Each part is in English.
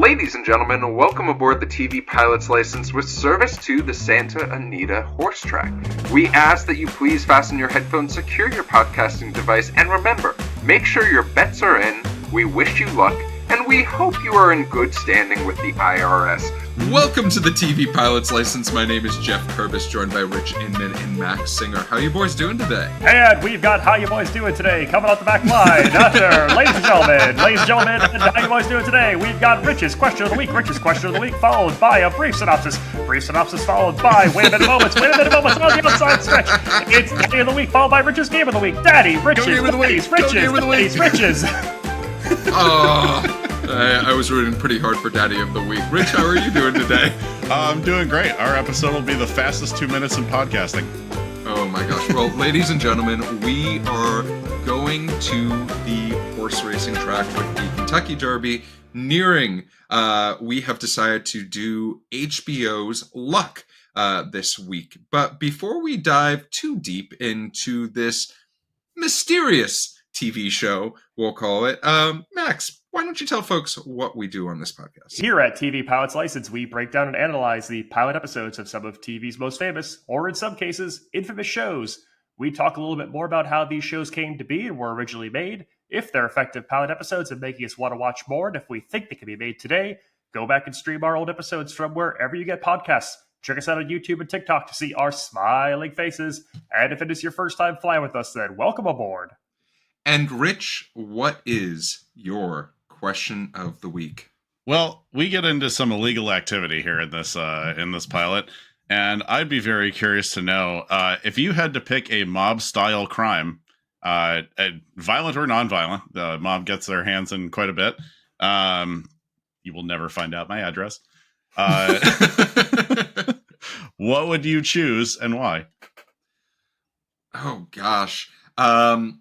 Ladies and gentlemen, welcome aboard the TV pilot's license with service to the Santa Anita horse track. We ask that you please fasten your headphones, secure your podcasting device, and remember, make sure your bets are in. We wish you luck, and we hope you are in good standing with the IRS. Welcome to the TV pilot's license. My name is Geoff Kerbis, joined by Rich Inman and Max Singer. How you boys doing today? And we've got How You Boys Doing Today coming out the back line. After, ladies and gentlemen, and How You Boys Doing Today, we've got Rich's Question of the Week, followed by a brief synopsis followed by Wait a minute moments on the outside stretch. It's Daddy of the Week, followed by Rich's Game of the Week. Daddy, Rich's, Rich's. I was rooting pretty hard for Daddy of the Week. Rich, how are you doing today? I'm doing great. Our episode will be the fastest 2 minutes in podcasting. Oh my gosh. Well, ladies and gentlemen, we are going to the horse racing track with the Kentucky Derby nearing. We have decided to do HBO's Luck this week. But before we dive too deep into this mysterious TV show, we'll call it, Max, why don't you tell folks what we do on this podcast? Here at TV Pilot's License, we break down and analyze the pilot episodes of some of TV's most famous, or in some cases, infamous shows. We talk a little bit more about how these shows came to be and were originally made, if they're effective pilot episodes and making us want to watch more, and if we think they can be made today. Go back and stream our old episodes from wherever you get podcasts. Check us out on YouTube and TikTok to see our smiling faces. And if it is your first time flying with us, then welcome aboard. And Rich, what is your question of the week? Well, we get into some illegal activity here in this pilot, and I'd be very curious to know if you had to pick a mob-style crime, violent or non-violent. The mob gets their hands in quite a bit. You will never find out my address. What would you choose and why? Oh gosh. I'm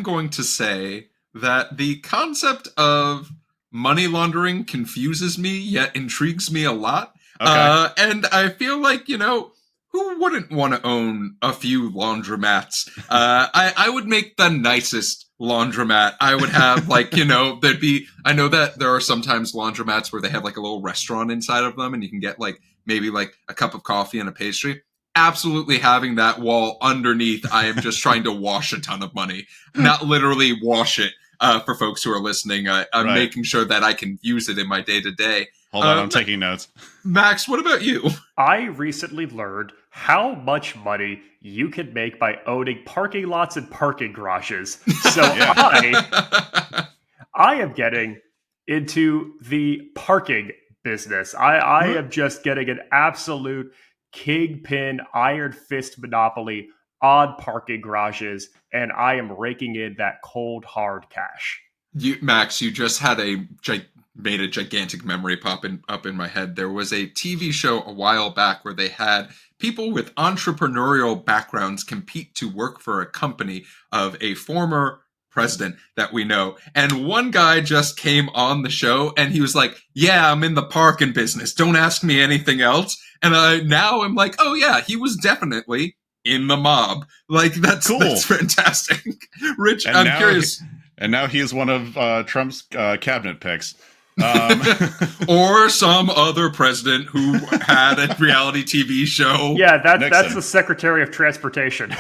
going to say that the concept of money laundering confuses me, yet intrigues me a lot. Okay. And I feel like, who wouldn't want to own a few laundromats? I would make the nicest laundromat. I would have I know that there are sometimes laundromats where they have like a little restaurant inside of them and you can get maybe a cup of coffee and a pastry. Absolutely having that wall underneath. I am just trying to wash a ton of money, not literally wash it. For folks who are listening, I'm right. Making sure that I can use it in my day-to-day. Hold on, I'm taking notes. Max, what about you? I recently learned how much money you can make by owning parking lots and parking garages. So I am getting into the parking business. I am just getting an absolute kingpin, iron fist monopoly on parking garages, and I am raking in that cold, hard cash. Max, you just had made a gigantic memory pop up in my head. There was a TV show a while back where they had people with entrepreneurial backgrounds compete to work for a company of a former president that we know. And one guy just came on the show and he was like, yeah, I'm in the parking business. Don't ask me anything else. And now I'm like, oh yeah, he was definitely in the mob. That's cool. That's fantastic. Rich, I'm curious. And now he is one of Trump's cabinet picks. Or some other president who had a reality TV show. Yeah, that's the Secretary of Transportation.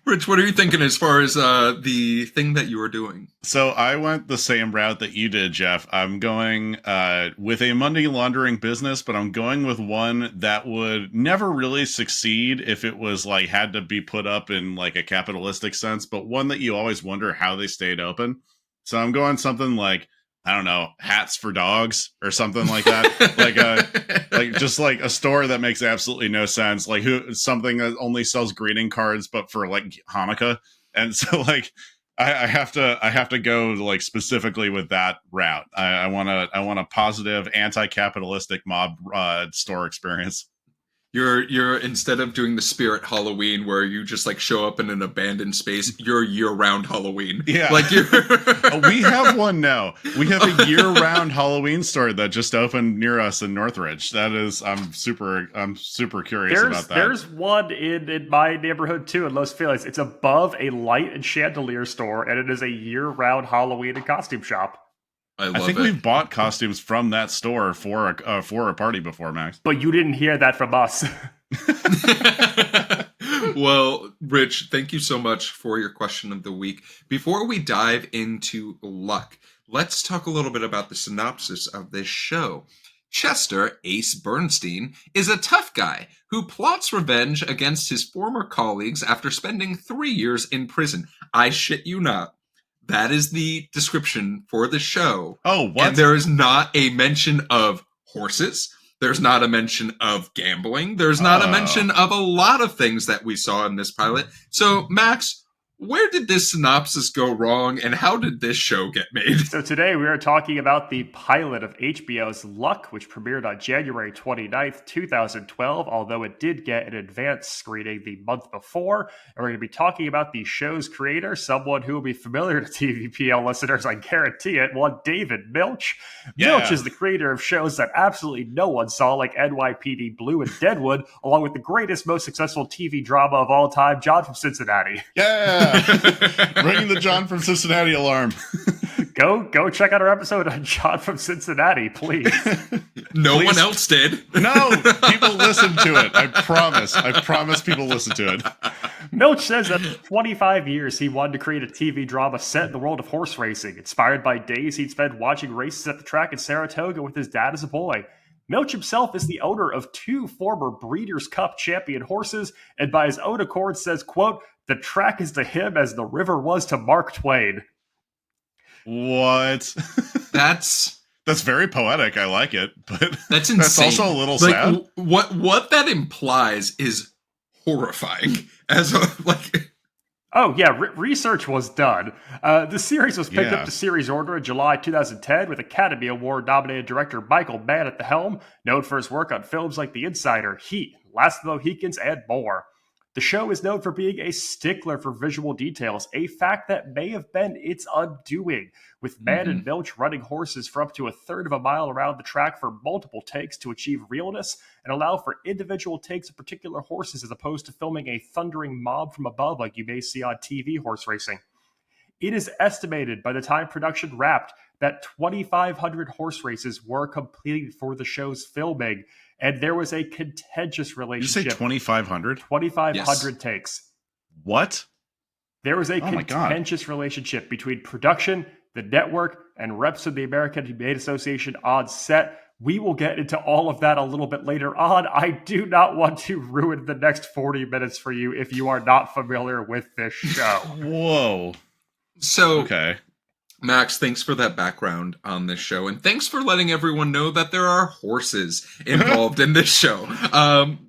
Rich, what are you thinking as far as the thing that you were doing? So I went the same route that you did, Jeff. I'm going with a money laundering business, but I'm going with one that would never really succeed if it was had to be put up in a capitalistic sense, but one that you always wonder how they stayed open. So I'm going something I don't know, hats for dogs or something like that. Just a store that makes absolutely no sense. Something that only sells greeting cards, but for Hanukkah. And so I have to go specifically with that route. I want a positive anti-capitalistic mob store experience. You're instead of doing the Spirit Halloween where you just like show up in an abandoned space, you're year-round Halloween. Yeah. Like you're We have one now. We have a year-round Halloween store that just opened near us in Northridge. That is, I'm super curious about that. There's one in my neighborhood too in Los Feliz. It's above a light and chandelier store, and it is a year-round Halloween and costume shop. I think we've bought costumes from that store for a party before, Max. But you didn't hear that from us. Well, Rich, thank you so much for your question of the week. Before we dive into luck, let's talk a little bit about the synopsis of this show. Chester, Ace Bernstein, is a tough guy who plots revenge against his former colleagues after spending 3 years in prison. I shit you not. That is the description for the show. Oh, what? And there is not a mention of horses. There's not a mention of gambling. There's not a mention of a lot of things that we saw in this pilot. So, Max, where did this synopsis go wrong, and how did this show get made? So today we are talking about the pilot of HBO's Luck, which premiered on January 29th, 2012, although it did get an advanced screening the month before. And we're going to be talking about the show's creator, someone who will be familiar to TVPL listeners, I guarantee it, one David Milch. Yeah. Milch is the creator of shows that absolutely no one saw, like NYPD Blue and Deadwood, along with the greatest, most successful TV drama of all time, John From Cincinnati. Yeah. Ringing the John From Cincinnati alarm. Go check out our episode on John From Cincinnati, please. No one else did. No, people listen to it. I promise people listen to it. Milch says that for 25 years he wanted to create a TV drama set in the world of horse racing, inspired by days he'd spent watching races at the track in Saratoga with his dad as a boy. Milch himself is the owner of 2 former Breeders' Cup champion horses, and by his own accord says, quote, "The track is to him as the river was to Mark Twain." What? That's very poetic. I like it, but that's insane. That's also a little sad. What that implies is horrifying. Oh, yeah, research was done. The series was picked up to series order in July 2010 with Academy Award-nominated director Michael Mann at the helm, known for his work on films like The Insider, Heat, Last of the Mohicans, and more. The show is known for being a stickler for visual details, a fact that may have been its undoing, with Mann and Milch running horses for up to a third of a mile around the track for multiple takes to achieve realness and allow for individual takes of particular horses as opposed to filming a thundering mob from above like you may see on TV horse racing. It is estimated by the time production wrapped that 2,500 horse races were completed for the show's filming, and there was a contentious relationship. Did you say 2,500? 2,500 takes. What? There was a contentious relationship between production, the network, and reps of the American Humane Association on set. We will get into all of that a little bit later on. I do not want to ruin the next 40 minutes for you if you are not familiar with this show. Whoa. So, okay. Max, thanks for that background on this show, and thanks for letting everyone know that there are horses involved in this show.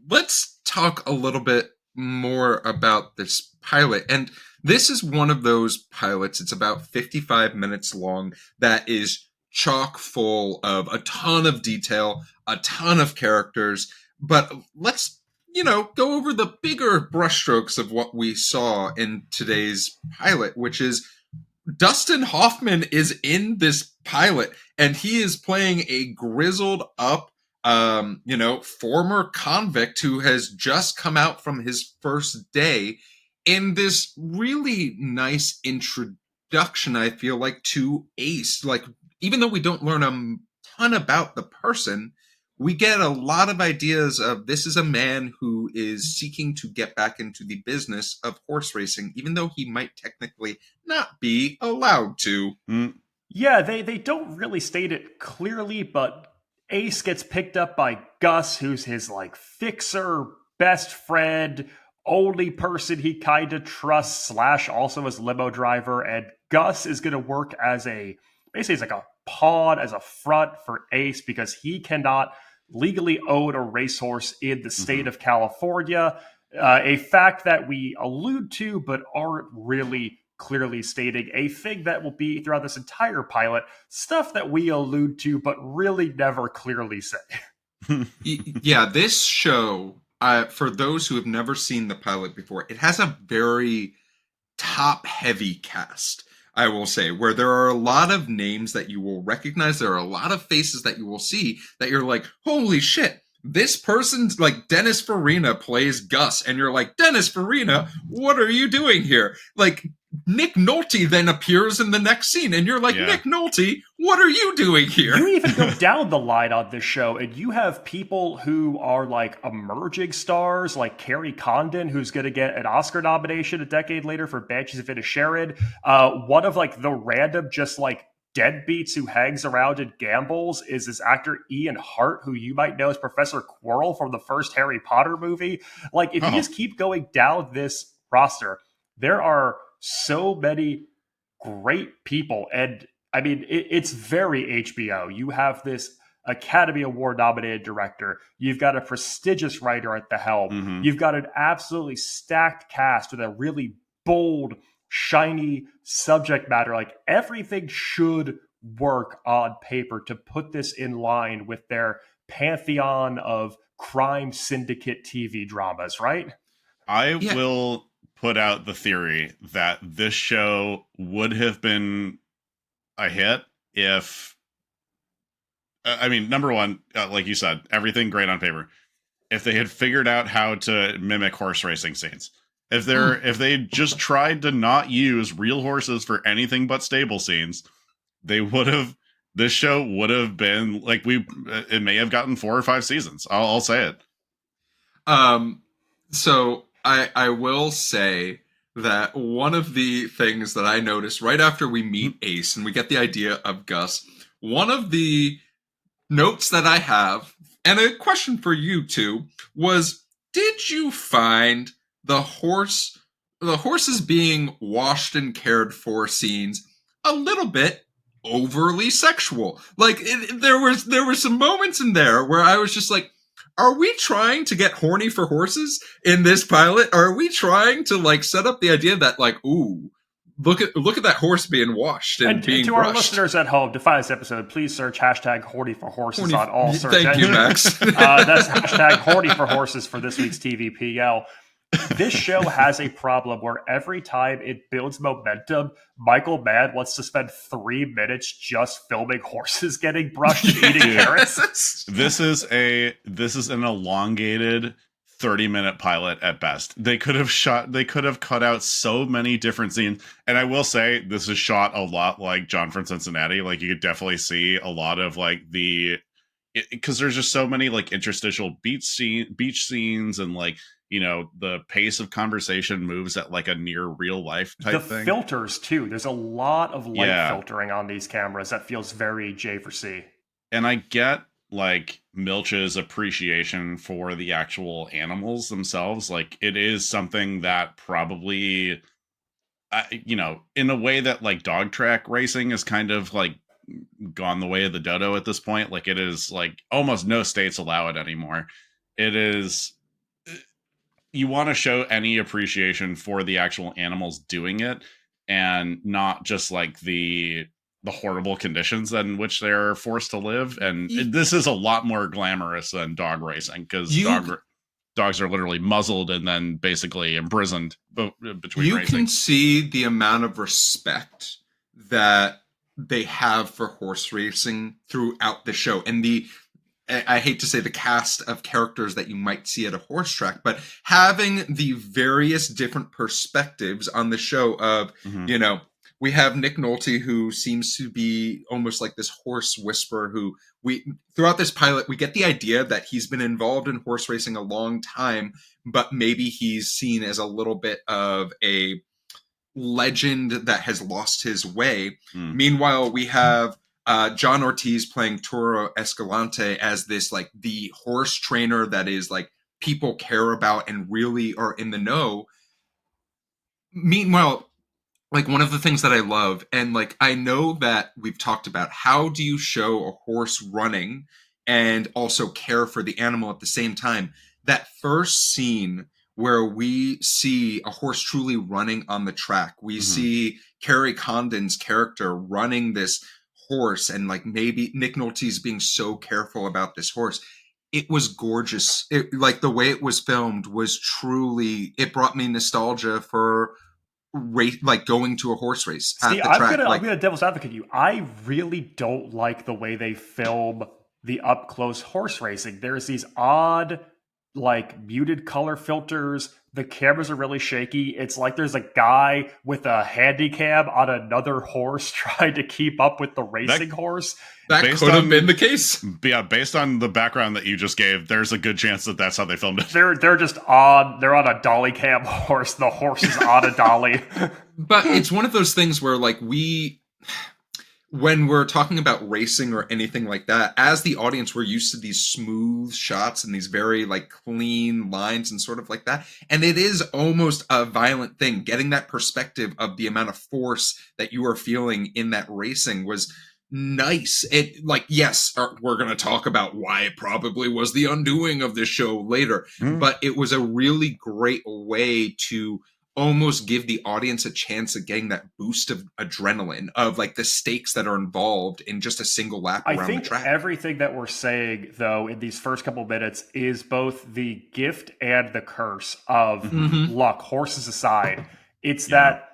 Let's talk a little bit more about this pilot. And this is one of those pilots, it's about 55 minutes long, that is chock full of a ton of detail, a ton of characters. But let's, go over the bigger brushstrokes of what we saw in today's pilot, which is Dustin Hoffman is in this pilot, and he is playing a grizzled up, former convict who has just come out from his first day in this really nice introduction, I feel like, to Ace. Like, even though we don't learn a ton about the person, we get a lot of ideas of this is a man who is seeking to get back into the business of horse racing, even though he might technically not be allowed to. Yeah, they don't really state it clearly, but Ace gets picked up by Gus, who's his fixer, best friend, only person he kind of trusts, / also his limo driver. And Gus is going to work as basically like a pawn, as a front for Ace, because he cannot legally own a racehorse in the state of California, a fact that we allude to but aren't really clearly stating, a thing that will be throughout this entire pilot, stuff that we allude to but really never clearly say. Yeah, this show, for those who have never seen the pilot before, it has a very top-heavy cast, I will say, where there are a lot of names that you will recognize. There are a lot of faces that you will see that you're like, holy shit, this person's like Dennis Farina plays Gus. And you're like, Dennis Farina, what are you doing here? Like, Nick Nolte then appears in the next scene, and you're like, Nick Nolte, what are you doing here? You even go down the line on this show, and you have people who are like emerging stars, like Carrie Condon, who's going to get an Oscar nomination a decade later for Banshees of Inisherin. One of like the random just like deadbeats who hangs around and gambles is this actor Ian Hart, who you might know as Professor Quirrell from the first Harry Potter movie. Like, if you just keep going down this roster, there are so many great people. And I mean, it's very HBO. You have this Academy Award nominated director. You've got a prestigious writer at the helm. Mm-hmm. You've got an absolutely stacked cast with a really bold, shiny subject matter. Like, everything should work on paper to put this in line with their pantheon of crime syndicate TV dramas, right? I will put out the theory that this show would have been a hit if, I mean, number one, like you said, everything great on paper. If they had figured out how to mimic horse racing scenes, if they just tried to not use real horses for anything but stable scenes, this show would have been like, it may have gotten 4 or 5 seasons. I'll say it. So I will say that one of the things that I noticed right after we meet Ace and we get the idea of Gus, one of the notes that I have, and a question for you two, was, did you find the horses being washed and cared for scenes a little bit overly sexual? Like, there were some moments in there where I was just like, are we trying to get horny for horses in this pilot? Are we trying to like set up the idea that like, ooh, look at that horse being washed and being to brushed? Our listeners at home, to find this episode, please search hashtag horny for horses on all search engines. Thank you, Max. That's hashtag horny for horses for this week's TVPL. This show has a problem where every time it builds momentum, Michael Mann wants to spend 3 minutes just filming horses getting brushed and eating carrots. This is an elongated 30-minute pilot at best. They could have cut out so many different scenes. And I will say, this is shot a lot like John from Cincinnati. Like, you could definitely see a lot of like because there's just so many like interstitial beach scenes and like, you know, the pace of conversation moves at like a near real life type thing. The filters too. There's a lot of light filtering on these cameras that feels very J for C. And I get like Milch's appreciation for the actual animals themselves. Like, it is something that probably, you know, in a way that like dog track racing is kind of like gone the way of the dodo at this point. Like, it is like almost no states allow it anymore. It is, you want to show any appreciation for the actual animals doing it and not just like the horrible conditions in which they're forced to live. And this is a lot more glamorous than dog racing, because dogs are literally muzzled and then basically imprisoned between you racing. Can see the amount of respect that they have for horse racing throughout the show, and I hate to say the cast of characters that you might see at a horse track, but having the various different perspectives on the show of, you know, we have Nick Nolte, who seems to be almost like this horse whisperer, who throughout this pilot, we get the idea that he's been involved in horse racing a long time, but maybe he's seen as a little bit of a legend that has lost his way. Meanwhile, we have John Ortiz playing Toro Escalante as this like the horse trainer that is like people care about and really are in the know. Meanwhile, like one of the things that I love, and like I know that we've talked about, how do you show a horse running and also care for the animal at the same time? That first scene where we see a horse truly running on the track, we see Carrie Condon's character running this horse, and like maybe Nick Nolte's being so careful about this horse. it was gorgeous. Like the way it was filmed was truly, it brought me nostalgia for like going to a horse race at the track. I'm gonna devil's advocate you. I really don't like the way they film the up close horse racing. There's these odd, like muted color filters. The cameras are really shaky. It's like there's a guy with a handicap on another horse trying to keep up with the racing horse. That could have been the case. Yeah, based on the background that you just gave, there's a good chance that that's how they filmed it. They're just on a dolly cam horse. The horse is on a dolly. But it's one of those things where like when we're talking about racing or anything like that, as the audience, we're used to these smooth shots and these very like clean lines and sort of like that. And it is almost a violent thing. Getting that perspective of the amount of force that you are feeling in that racing was nice. It like, yes, we're going to talk about why it probably was the undoing of this show later, but it was a really great way to almost give the audience a chance of getting that boost of adrenaline of like the stakes that are involved in just a single lap around the track. Everything that we're saying though in these first couple minutes is both the gift and the curse of luck, horses aside. It's that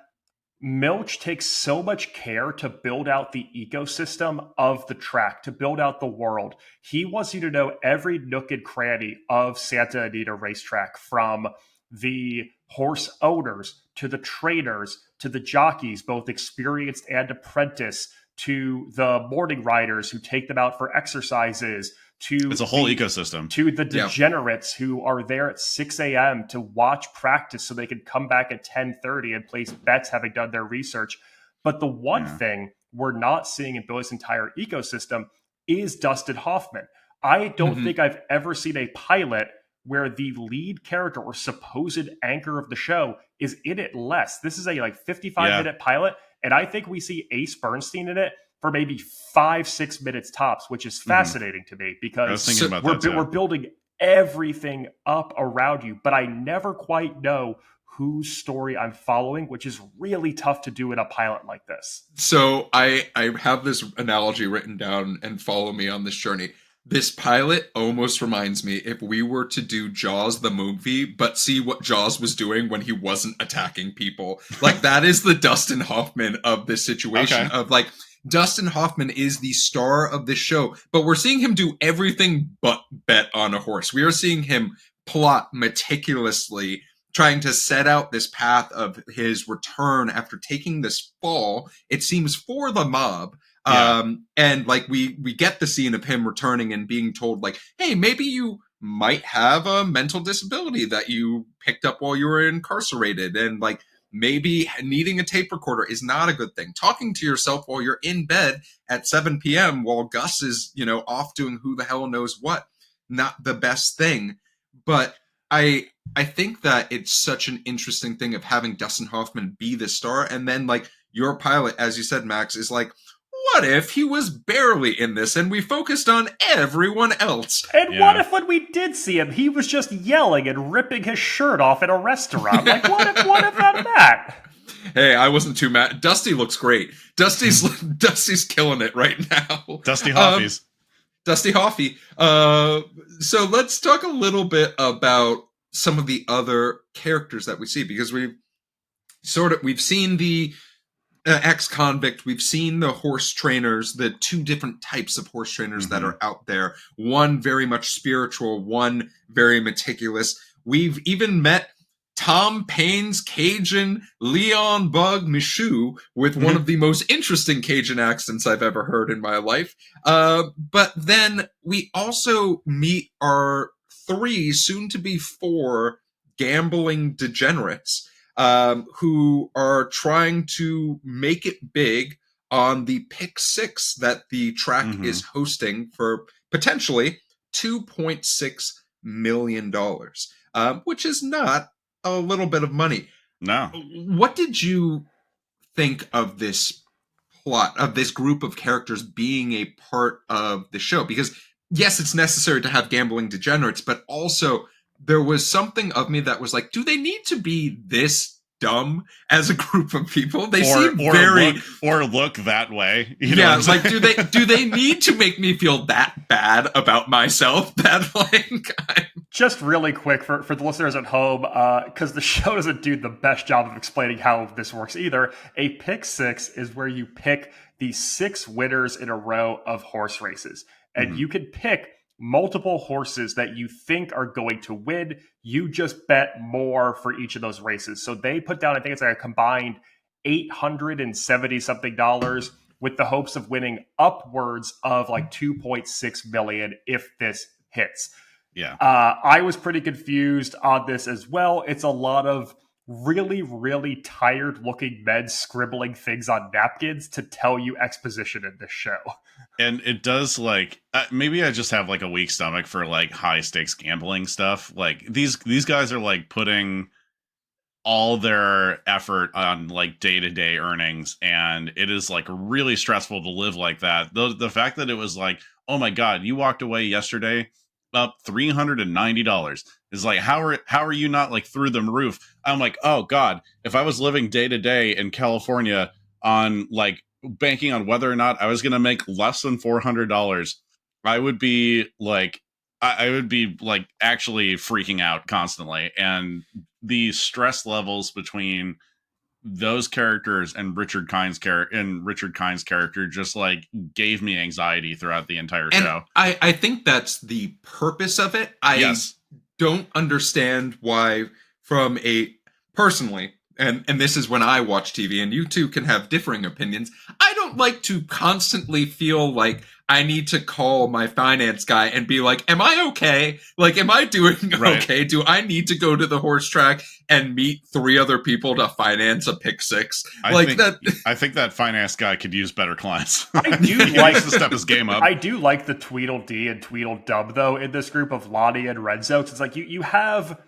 Milch takes so much care to build out the ecosystem of the track, to build out the world. He wants you to know every nook and cranny of Santa Anita racetrack, from the horse owners to the trainers to the jockeys, both experienced and apprentice, to the morning riders who take them out for exercises, to it's a whole ecosystem, to the degenerates who are there at 6 a.m. to watch practice so they can come back at 10:30 and place bets having done their research. But the one thing we're not seeing in Billy's entire ecosystem is Dustin Hoffman. I don't think I've ever seen a pilot where the lead character or supposed anchor of the show is in it less. This is a 55-minute pilot, and I think we see Ace Bernstein in it for maybe 5-6 minutes tops, which is fascinating to me because we're building everything up around you, but I never quite know whose story I'm following, which is really tough to do in a pilot like this. So I have this analogy written down, and follow me on this journey. This pilot almost reminds me if we were to do Jaws the movie, but see what Jaws was doing when he wasn't attacking people. Like, that is the Dustin Hoffman of this situation. Of like, Dustin Hoffman is the star of this show, but we're seeing him do everything but bet on a horse. We are seeing him plot meticulously, trying to set out this path of his return after taking this fall, it seems, for the mob. And like we get the scene of him returning and being told like, hey, maybe you might have a mental disability that you picked up while you were incarcerated, and like maybe needing a tape recorder is not a good thing. Talking to yourself while you're in bed at 7 p.m. while Gus is, off doing who the hell knows what, not the best thing. But I think that it's such an interesting thing of having Dustin Hoffman be the star, and then like your pilot, as you said, Max, is like, what if he was barely in this and we focused on everyone else? And what if when we did see him, he was just yelling and ripping his shirt off in a restaurant? Like, what if on that? Hey, I wasn't too mad. Dusty looks great. Dusty's killing it right now. Dusty Hoffies. Dusty Hoffy. So let's talk a little bit about some of the other characters that we see, because we've seen the ex-convict, we've seen the horse trainers, the two different types of horse trainers that are out there. One very much spiritual, one very meticulous. We've even met Tom Payne's Cajun Leon Bug Michoud with one of the most interesting Cajun accents I've ever heard in my life. But then we also meet our 3, soon to be 4, gambling degenerates who are trying to make it big on the Pick 6 that the track is hosting for potentially $2.6 million, which is not a little bit of money. No. What did you think of this plot, of this group of characters being a part of the show? Because yes, it's necessary to have gambling degenerates, but also there was something of me that was like, do they need to be this dumb as a group of people. They or, seem very look that way. Like do they need to make me feel that bad about myself that like Just really quick for the listeners at home, because the show doesn't do the best job of explaining how this works either. A pick six is where you pick the 6 winners in a row of horse races, and you can pick multiple horses that you think are going to win. You just bet more for each of those races. So they put down, I think it's like a combined $870 something with the hopes of winning upwards of like 2.6 million if this hits. Yeah. I was pretty confused on this as well. It's a lot of really, really tired looking men scribbling things on napkins to tell you exposition in this show. And it does like maybe I just have like a weak stomach for like high stakes gambling stuff. Like these guys are like putting all their effort on like day-to-day earnings, and it is like really stressful to live like that. The fact that it was like, oh my god, you walked away yesterday up $390 is like, how are you not like through the roof? I'm like, oh god, if I was living day to day in California on like banking on whether or not I was gonna make less than $400, I would be like actually freaking out constantly. And the stress levels between those characters and Richard Kine's character just like gave me anxiety throughout the entire show. I think that's the purpose of it. I don't understand why from a personally, and this is when I watch TV, and you two can have differing opinions. I don't like to constantly feel like I need to call my finance guy and be like, am I okay? Like, am I doing okay? Do I need to go to the horse track and meet 3 other people to finance a pick six? I think that finance guy could use better clients. I do like to step his game up. I do like the Tweedledee and Tweedledum, though, in this group of Lonnie and Renzo. It's like you have,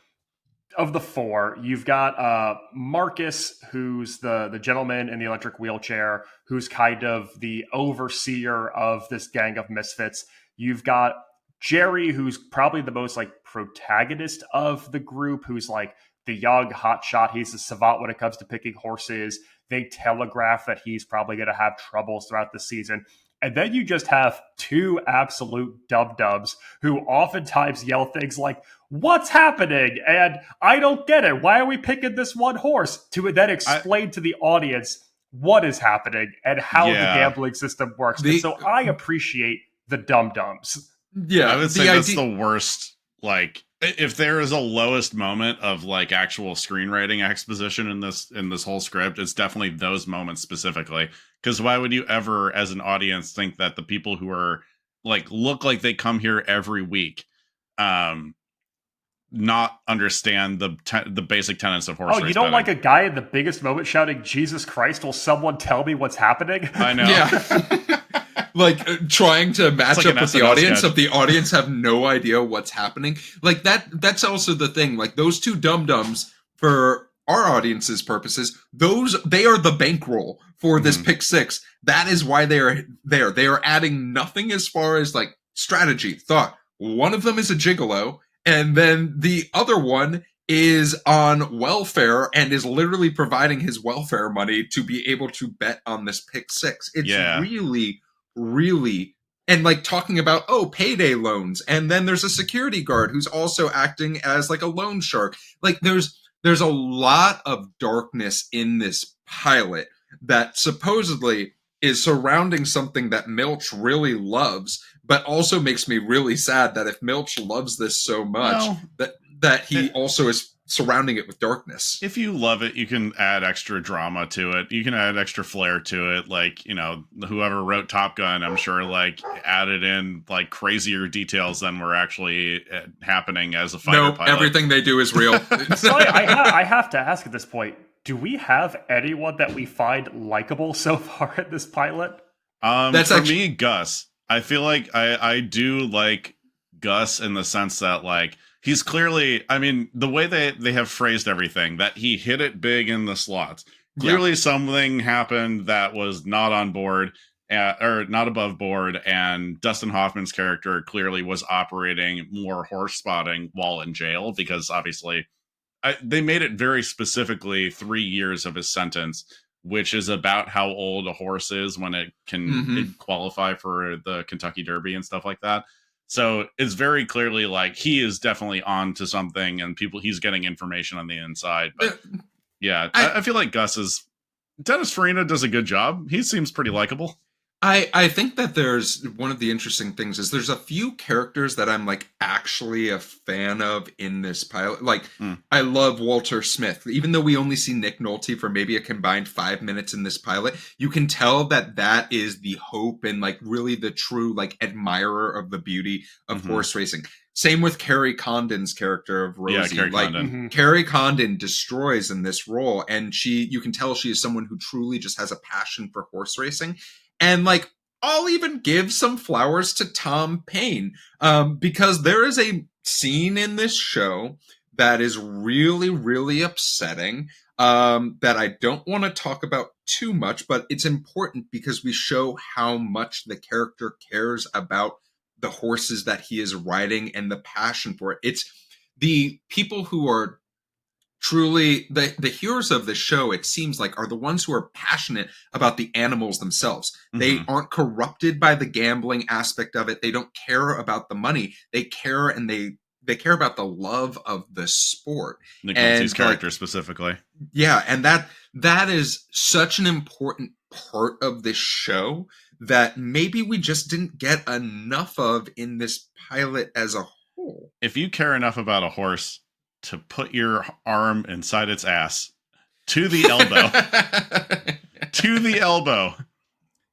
of the 4, you've got Marcus, who's the gentleman in the electric wheelchair, who's kind of the overseer of this gang of misfits. You've got Jerry, who's probably the most like protagonist of the group, who's like the young hotshot. He's a savant when it comes to picking horses. They telegraph that he's probably going to have troubles throughout the season. And then you just have 2 absolute dub-dubs who oftentimes yell things like, what's happening? And I don't get it. Why are we picking this one horse? To then explain to the audience what is happening and how the gambling system works. And so I appreciate the dum-dums. Yeah, I would say that's the worst. Like, if there is a lowest moment of like actual screenwriting exposition in this whole script, it's definitely those moments specifically. Because why would you ever, as an audience, think that the people who are like look like they come here every week, not understand the basic tenets of horse race? You don't like a guy in the biggest moment shouting, Jesus Christ, will someone tell me what's happening? I know. Yeah. Like trying to match up with the audience, if the audience have no idea what's happening. Like that's also the thing. Like those 2 dum-dums, for our audience's purposes, they are the bankroll for this pick six. That is why they are there. They are adding nothing as far as like strategy, thought. One of them is a gigolo, and then the other one is on welfare and is literally providing his welfare money to be able to bet on this pick six. It's really, and like talking about, payday loans. And then there's a security guard who's also acting as like a loan shark. Like there's a lot of darkness in this pilot that supposedly is surrounding something that Milch really loves, but also makes me really sad that if Milch loves this so much, that he also is surrounding it with darkness. If you love it, you can add extra drama to it. You can add extra flair to it. Like, you know, whoever wrote Top Gun, I'm sure, like, added in, like, crazier details than were actually happening as a fighter pilot. Everything they do is real. So I have to ask at this point, do we have anyone that we find likable so far in this pilot? For me, Gus. I feel like I do like Gus in the sense that, like, he's clearly, I mean, the way they have phrased everything, that he hit it big in the slots. Clearly something happened that was not on board, or not above board, and Dustin Hoffman's character clearly was operating more horse spotting while in jail, because obviously they made it very specifically 3 years of his sentence, which is about how old a horse is when it can qualify for the Kentucky Derby and stuff like that. So it's very clearly like he is definitely on to something, and he's getting information on the inside. But yeah, I feel like Dennis Farina does a good job. He seems pretty likable. I think that there's one of the interesting things is there's a few characters that I'm like actually a fan of in this pilot. Like I love Walter Smith, even though we only see Nick Nolte for maybe a combined 5 minutes in this pilot. You can tell that is the hope and like really the true like admirer of the beauty of horse racing. Same with Carrie Condon's character of Rosie. Yeah, Carrie Condon destroys in this role, and you can tell she is someone who truly just has a passion for horse racing. And like, I'll even give some flowers to Tom Paine, because there is a scene in this show that is really, really upsetting, that I don't want to talk about too much, but it's important because we show how much the character cares about the horses that he is riding and the passion for it. It's the people who are truly the heroes of the show, it seems like, are the ones who are passionate about the animals themselves. They aren't corrupted by the gambling aspect of it. They don't care about the money. They care, and they care about the love of the sport. Nick Nolte's character specifically. Yeah, and that is such an important part of this show that maybe we just didn't get enough of in this pilot as a whole. If you care enough about a horse to put your arm inside its ass to the elbow,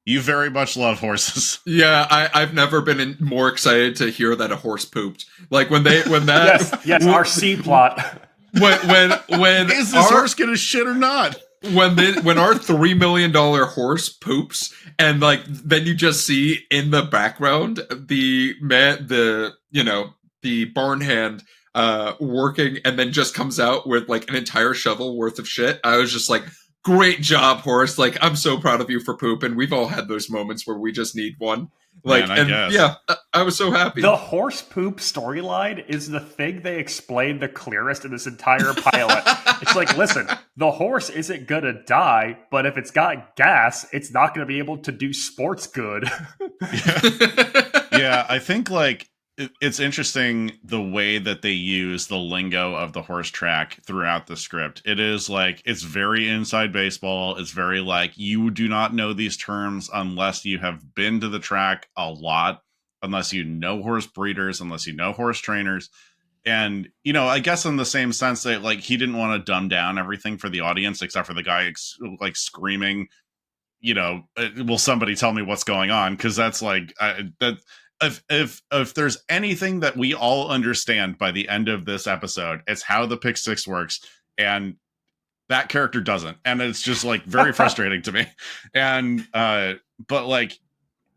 you very much love horses. Yeah, I've never been more excited to hear that a horse pooped. Like when that yes, our C plot. When is this horse gonna shit or not? When our $3 million horse poops, and like then you just see in the background the barn hand working, and then just comes out with like an entire shovel worth of shit. I was just like, great job, horse. Like, I'm so proud of you for pooping. We've all had those moments where we just need one. Like, Man, I guess. Yeah, I was so happy. The horse poop storyline is the thing they explain the clearest in this entire pilot. It's like, listen, the horse isn't gonna die, but if it's got gas, it's not gonna be able to do sports good. Yeah, I think like it's interesting the way that they use the lingo of the horse track throughout the script. It is like, it's very inside baseball. It's very like, you do not know these terms unless you have been to the track a lot, unless you know horse breeders, unless you know horse trainers. And, I guess in the same sense that like he didn't want to dumb down everything for the audience, except for the guy like screaming, will somebody tell me what's going on? Because that's like, If there's anything that we all understand by the end of this episode, it's how the pick six works, and that character doesn't, and it's just like very frustrating to me. And but like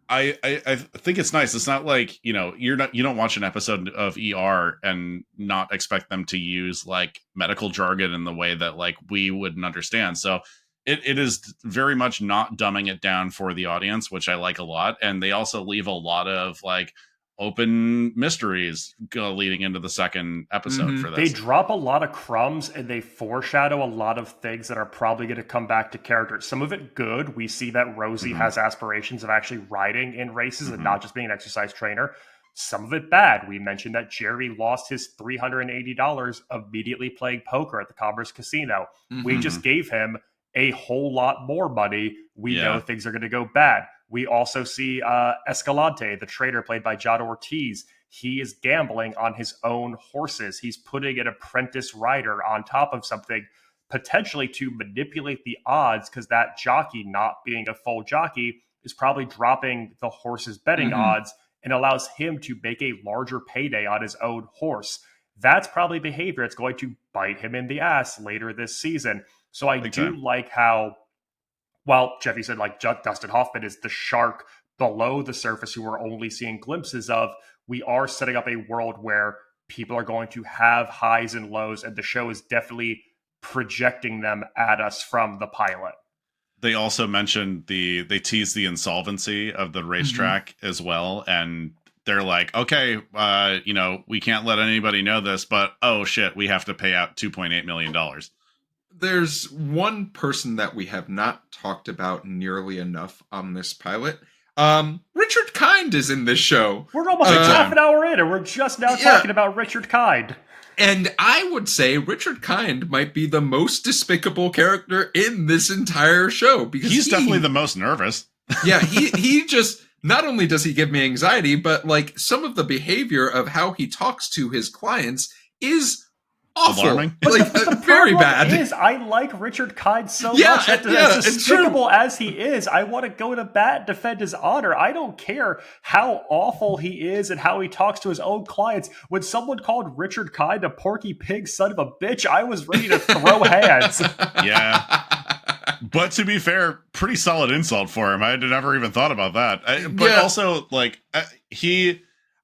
I think it's nice. It's not like you don't watch an episode of ER and not expect them to use like medical jargon in the way that like we wouldn't understand. So it is very much not dumbing it down for the audience, which I like a lot. And they also leave a lot of like open mysteries leading into the second episode for this. They drop a lot of crumbs, and they foreshadow a lot of things that are probably going to come back to characters. Some of it good. We see that Rosie has aspirations of actually riding in races and not just being an exercise trainer. Some of it bad. We mentioned that Jerry lost his $380 immediately playing poker at the Commerce Casino. We just gave him a whole lot more money. We know things are going to go bad. We also see Escalante, the trader played by John Ortiz. He is gambling on his own horses. He's putting an apprentice rider on top of something, potentially to manipulate the odds, because that jockey, not being a full jockey, is probably dropping the horse's betting odds and allows him to make a larger payday on his own horse. That's probably behavior that's going to bite him in the ass later this season. So I do like how, well, Jeff, you said like Dustin Hoffman is the shark below the surface who we're only seeing glimpses of. We are setting up a world where people are going to have highs and lows, and the show is definitely projecting them at us from the pilot. They also mentioned they tease the insolvency of the racetrack as well. And they're like, okay, we can't let anybody know this, but oh shit, we have to pay out $2.8 million. There's one person that we have not talked about nearly enough on this pilot. Richard Kind is in this show. We're almost half an hour in, and we're just now talking about Richard Kind. And I would say Richard Kind might be the most despicable character in this entire show, because he's definitely the most nervous. Yeah, he just, not only does he give me anxiety, but like some of the behavior of how he talks to his clients is awful. Alarming. Like, the very bad. I like Richard Kind so much. As despicable as he is, I want to go to bat and defend his honor. I don't care how awful he is and how he talks to his own clients. When someone called Richard Kind a porky pig son of a bitch, I was ready to throw hands. Yeah. But to be fair, pretty solid insult for him. I had never even thought about that. Also, like,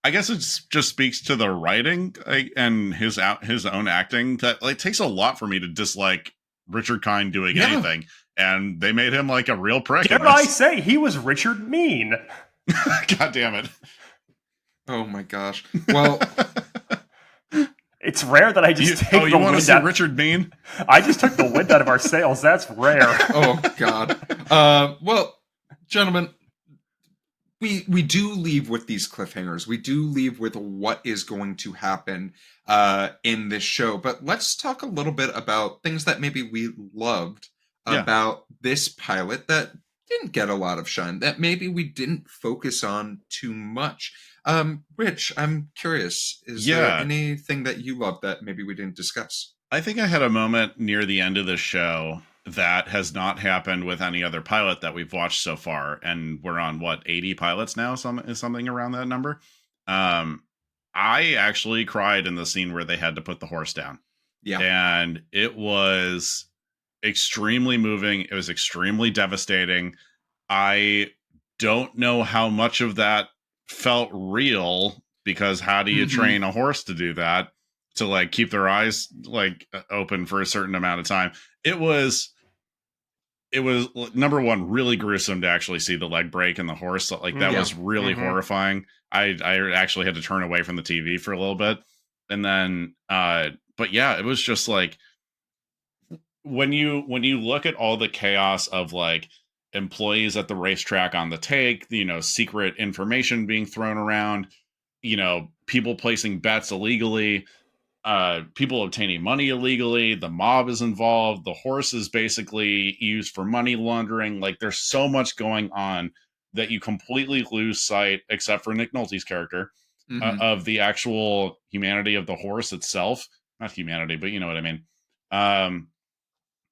I guess it just speaks to the writing and his own acting that like takes a lot for me to dislike Richard Kind doing anything, and they made him like a real prick. Dare I say he was Richard Mean? God damn it! Oh my gosh! Well, it's rare that I just take. You want to see Richard Mean? I just took the wind out of our sails. That's rare. Oh God. Well, gentlemen. We do leave with these cliffhangers. We do leave with what is going to happen in this show. But let's talk a little bit about things that maybe we loved about this pilot that didn't get a lot of shine, that maybe we didn't focus on too much. Rich, I'm curious, is there anything that you loved that maybe we didn't discuss? I think I had a moment near the end of the show that has not happened with any other pilot that we've watched so far, and we're on 80 pilots now, something around that number. I actually cried in the scene where they had to put the horse down. Yeah, and it was extremely moving. It was extremely devastating. I don't know how much of that felt real, because how do you train a horse to do that, to like keep their eyes like open for a certain amount of time? It was number one, really gruesome to actually see the leg break in the horse. Like that was really horrifying. I actually had to turn away from the TV for a little bit. And then, but yeah, it was just like, when you look at all the chaos of like employees at the racetrack on the take, secret information being thrown around, people placing bets illegally, people obtaining money illegally, the mob is involved, the horse is basically used for money laundering. Like there's so much going on that you completely lose sight, except for Nick Nolte's character, of the actual humanity of the horse itself. Not humanity, but you know what I mean.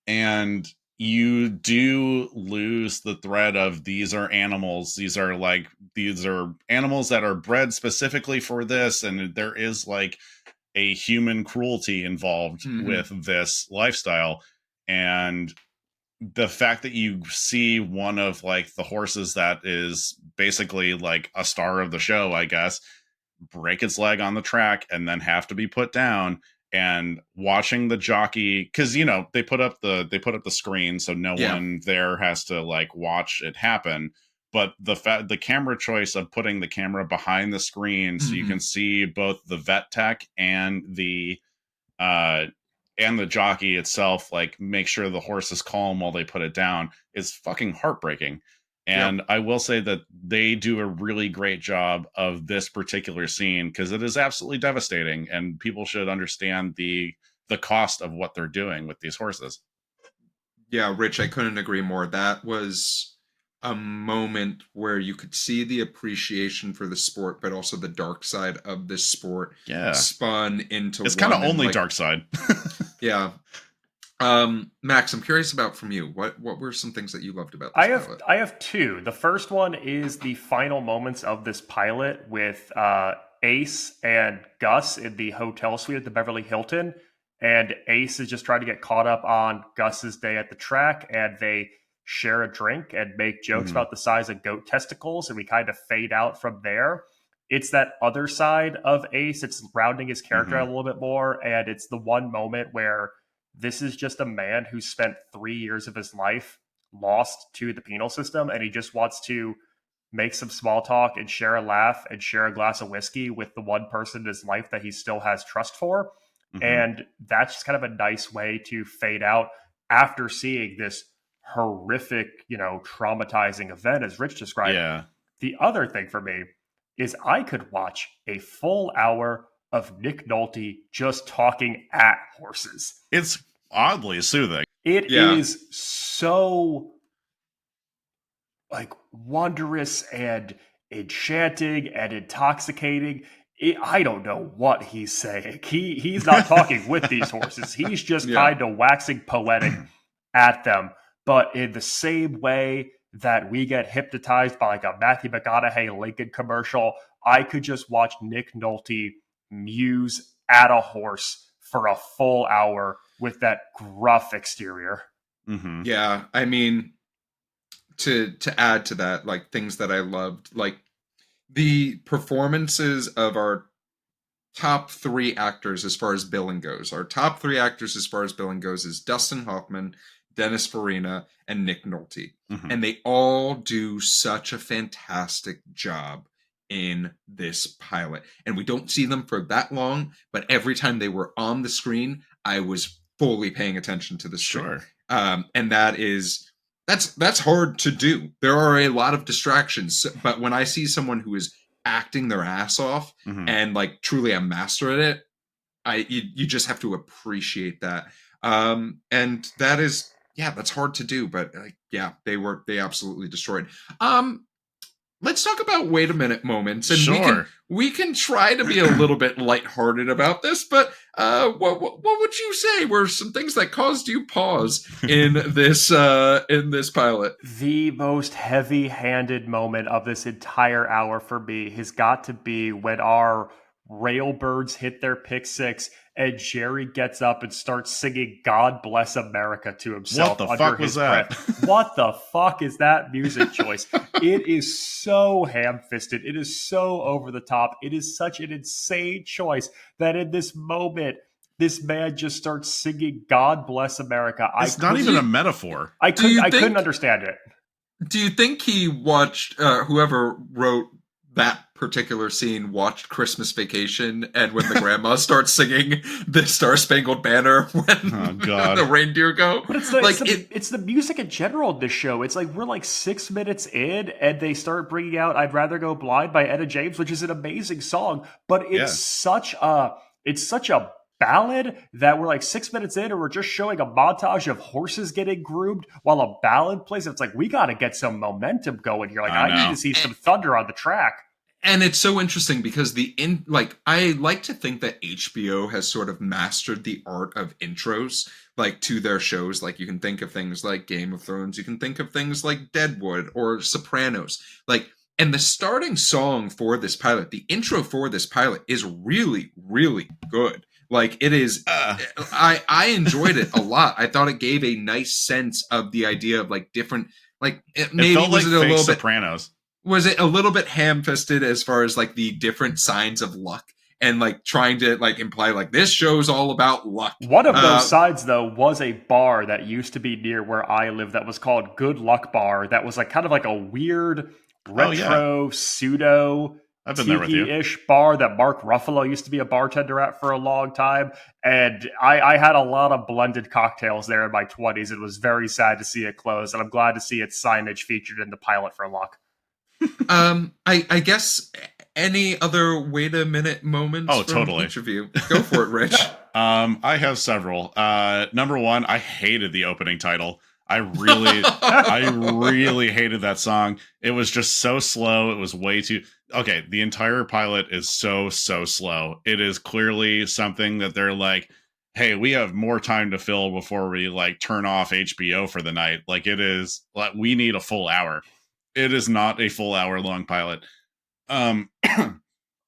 And you do lose the thread of these are animals. These are animals that are bred specifically for this. And there is like a human cruelty involved with this lifestyle. And the fact that you see one of like the horses that is basically like a star of the show, I guess, break its leg on the track and then have to be put down, and watching the jockey, because they put up the screen so no one there has to like watch it happen. But the camera choice of putting the camera behind the screen so you can see both the vet tech and the jockey itself, like make sure the horse is calm while they put it down, is fucking heartbreaking. And I will say that they do a really great job of this particular scene, because it is absolutely devastating, and people should understand the cost of what they're doing with these horses. Yeah, Rich, I couldn't agree more. That was a moment where you could see the appreciation for the sport, but also the dark side of this sport spun into it's kind of only like, dark side. Yeah. Max, I'm curious about from you. What were some things that you loved about this pilot? I have two. The first one is the final moments of this pilot with Ace and Gus in the hotel suite at the Beverly Hilton. And Ace is just trying to get caught up on Gus's day at the track, and they share a drink and make jokes about the size of goat testicles, and we kind of fade out from there. It's that other side of Ace. It's rounding his character out a little bit more, and it's the one moment where this is just a man who spent 3 years of his life lost to the penal system, and he just wants to make some small talk and share a laugh and share a glass of whiskey with the one person in his life that he still has trust for. Mhm. And that's just kind of a nice way to fade out after seeing this horrific, traumatizing event, as Rich described. Yeah. The other thing for me is I could watch a full hour of Nick Nolte just talking at horses. It's oddly soothing. It is so like wondrous and enchanting and intoxicating. I don't know what he's saying. He's not talking with these horses. He's just kind of waxing poetic at them. But in the same way that we get hypnotized by like a Matthew McConaughey Lincoln commercial, I could just watch Nick Nolte muse at a horse for a full hour with that gruff exterior. Mm-hmm. Yeah, I mean, to add to that, like things that I loved, like the performances of our top 3 actors as far as billing goes. Our top 3 actors as far as billing goes is Dustin Hoffman, Dennis Farina, and Nick Nolte. Mm-hmm. And they all do such a fantastic job in this pilot. And we don't see them for that long, but every time they were on the screen, I was fully paying attention to the screen. Sure. And that's hard to do. There are a lot of distractions, but when I see someone who is acting their ass off and like truly a master at it, you just have to appreciate that. And that is, that's hard to do, but they absolutely destroyed. Let's talk about wait a minute moments, and sure. we can try to be a little bit lighthearted about this, but what would you say were some things that caused you pause in this pilot? The most heavy-handed moment of this entire hour for me has got to be when our Railbirds hit their pick 6 and Jerry gets up and starts singing God Bless America to himself under his breath. What the fuck is that music choice? It is so ham-fisted. It is so over the top. It is such an insane choice that in this moment, this man just starts singing God Bless America. It's not even a metaphor. I couldn't understand it. Do you think he watched, whoever wrote that particular scene watched Christmas Vacation, and when the grandma starts singing the Star Spangled Banner when the reindeer go? But it's the music in general in this show. It's like we're like 6 minutes in and they start bringing out I'd Rather Go Blind by Etta James, which is an amazing song, but it's such a ballad that we're like 6 minutes in and we're just showing a montage of horses getting groomed while a ballad plays. It's like, we got to get some momentum going here. Like I need to see some thunder on the track. And it's so interesting because I like to think that HBO has sort of mastered the art of intros, like to their shows. Like you can think of things like Game of Thrones, you can think of things like Deadwood or Sopranos. And the starting song for this pilot, the intro for this pilot is really, really good. Like it is, I enjoyed it a lot. I thought it gave a nice sense of the idea of like different, like maybe it felt was like it a little Sopranos. Was it a little bit ham-fisted as far as like the different signs of luck and like trying to like imply like this show's all about luck? One of those signs though was a bar that used to be near where I live that was called Good Luck Bar. That was like kind of like a weird retro pseudo I've been there with you. Tiki-ish bar that Mark Ruffalo used to be a bartender at for a long time. And I had a lot of blended cocktails there in my 20s. It was very sad to see it close, and I'm glad to see its signage featured in the pilot for luck. I guess any other wait a minute moments from totally. each of you? Go for it, Rich. I have several. Number one, I hated the opening title. I really hated that song. It was just so slow. It was way too... Okay, the entire pilot is so slow. It is clearly something that they're like, hey, we have more time to fill before we like turn off HBO for the night. Like it is, like we need a full hour. It is not a full hour long pilot. I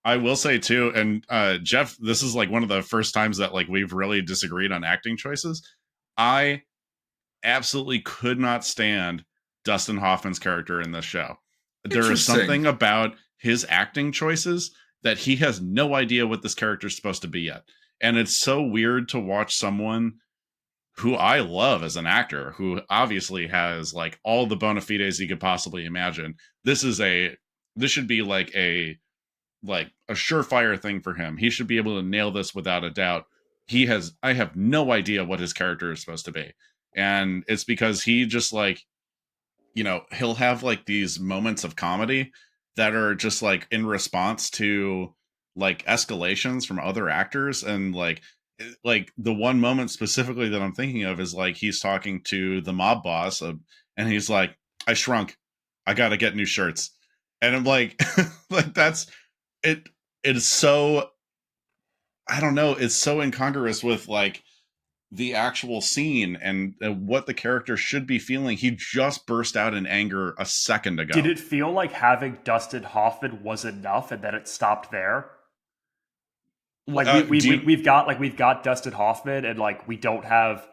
will say too, and Geoff, this is like one of the first times that like we've really disagreed on acting choices. I absolutely could not stand Dustin Hoffman's character in this show. There is something about his acting choices that he has no idea what this character is supposed to be yet. And it's so weird to watch someone who I love as an actor, who obviously has like all the bona fides you could possibly imagine. This should be like a surefire thing for him. He should be able to nail this without a doubt. I have no idea what his character is supposed to be. And it's because he just like, he'll have like these moments of comedy that are just like in response to like escalations from other actors. And like the one moment specifically that I'm thinking of is like he's talking to the mob boss and he's like, I shrunk, I gotta get new shirts. And I'm like, like that's it is so, I don't know, it's so incongruous with like the actual scene and what the character should be feeling. He just burst out in anger a second ago. Did it feel like having Dustin Hoffman was enough and then it stopped there? Like we've got Dustin Hoffman and like we don't have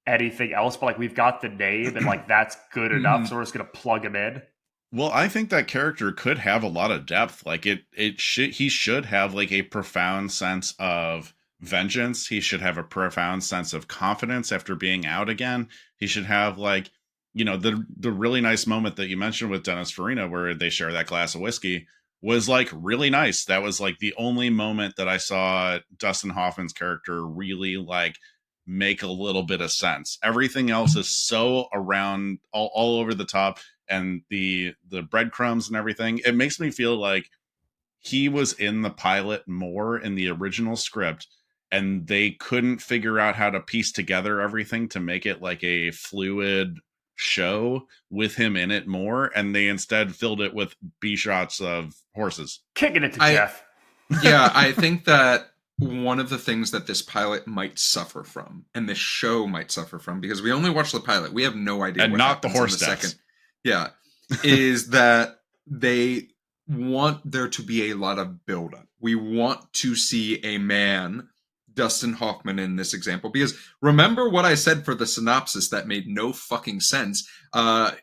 anything else, but like we've got the name and like that's good enough, so we're just gonna plug him in. Well, I think that character could have a lot of depth. Like he should have like a profound sense of vengeance. He should have a profound sense of confidence after being out again. He should have like, the really nice moment that you mentioned with Dennis Farina where they share that glass of whiskey was like really nice. That was like the only moment that I saw Dustin Hoffman's character really like make a little bit of sense. Everything else is so around all over the top. And the breadcrumbs and everything, it makes me feel like he was in the pilot more in the original script, and they couldn't figure out how to piece together everything to make it like a fluid show with him in it more, and they instead filled it with B shots of horses. Kicking it to Geoff. Yeah, I think that one of the things that this pilot might suffer from, and this show might suffer from, because we only watched the pilot, we have no idea and what not the happens horse in the deaths. second. Yeah, is that they want there to be a lot of buildup. We want to see a man, Dustin Hoffman in this example, because remember what I said for the synopsis that made no fucking sense.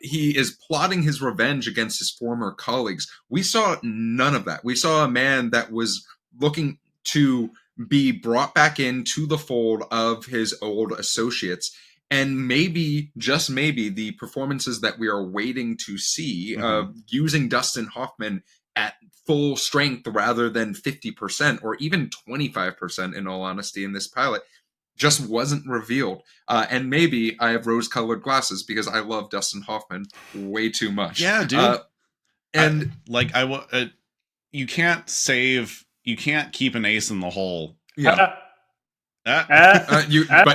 He is plotting his revenge against his former colleagues. We saw none of that. We saw a man that was looking to be brought back into the fold of his old associates. And maybe, just maybe, the performances that we are waiting to see, using Dustin Hoffman at full strength rather than 50% or even 25% in all honesty in this pilot, just wasn't revealed. And maybe I have rose-colored glasses because I love Dustin Hoffman way too much. Yeah, dude. And you can't keep an ace in the hole. Yeah. You can.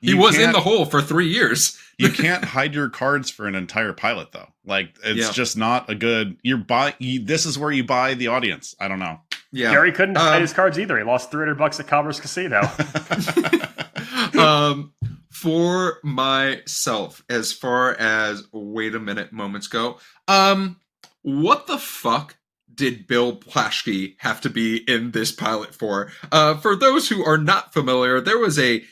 He was in the hole for 3 years. You can't hide your cards for an entire pilot, though. Like it's just not a good. This is where you buy the audience. I don't know. Yeah, Gary couldn't hide his cards either. He lost $300 at Commerce Casino. For myself, as far as wait a minute moments go, what the fuck did Bill Plaschke have to be in this pilot for? For those who are not familiar, there was a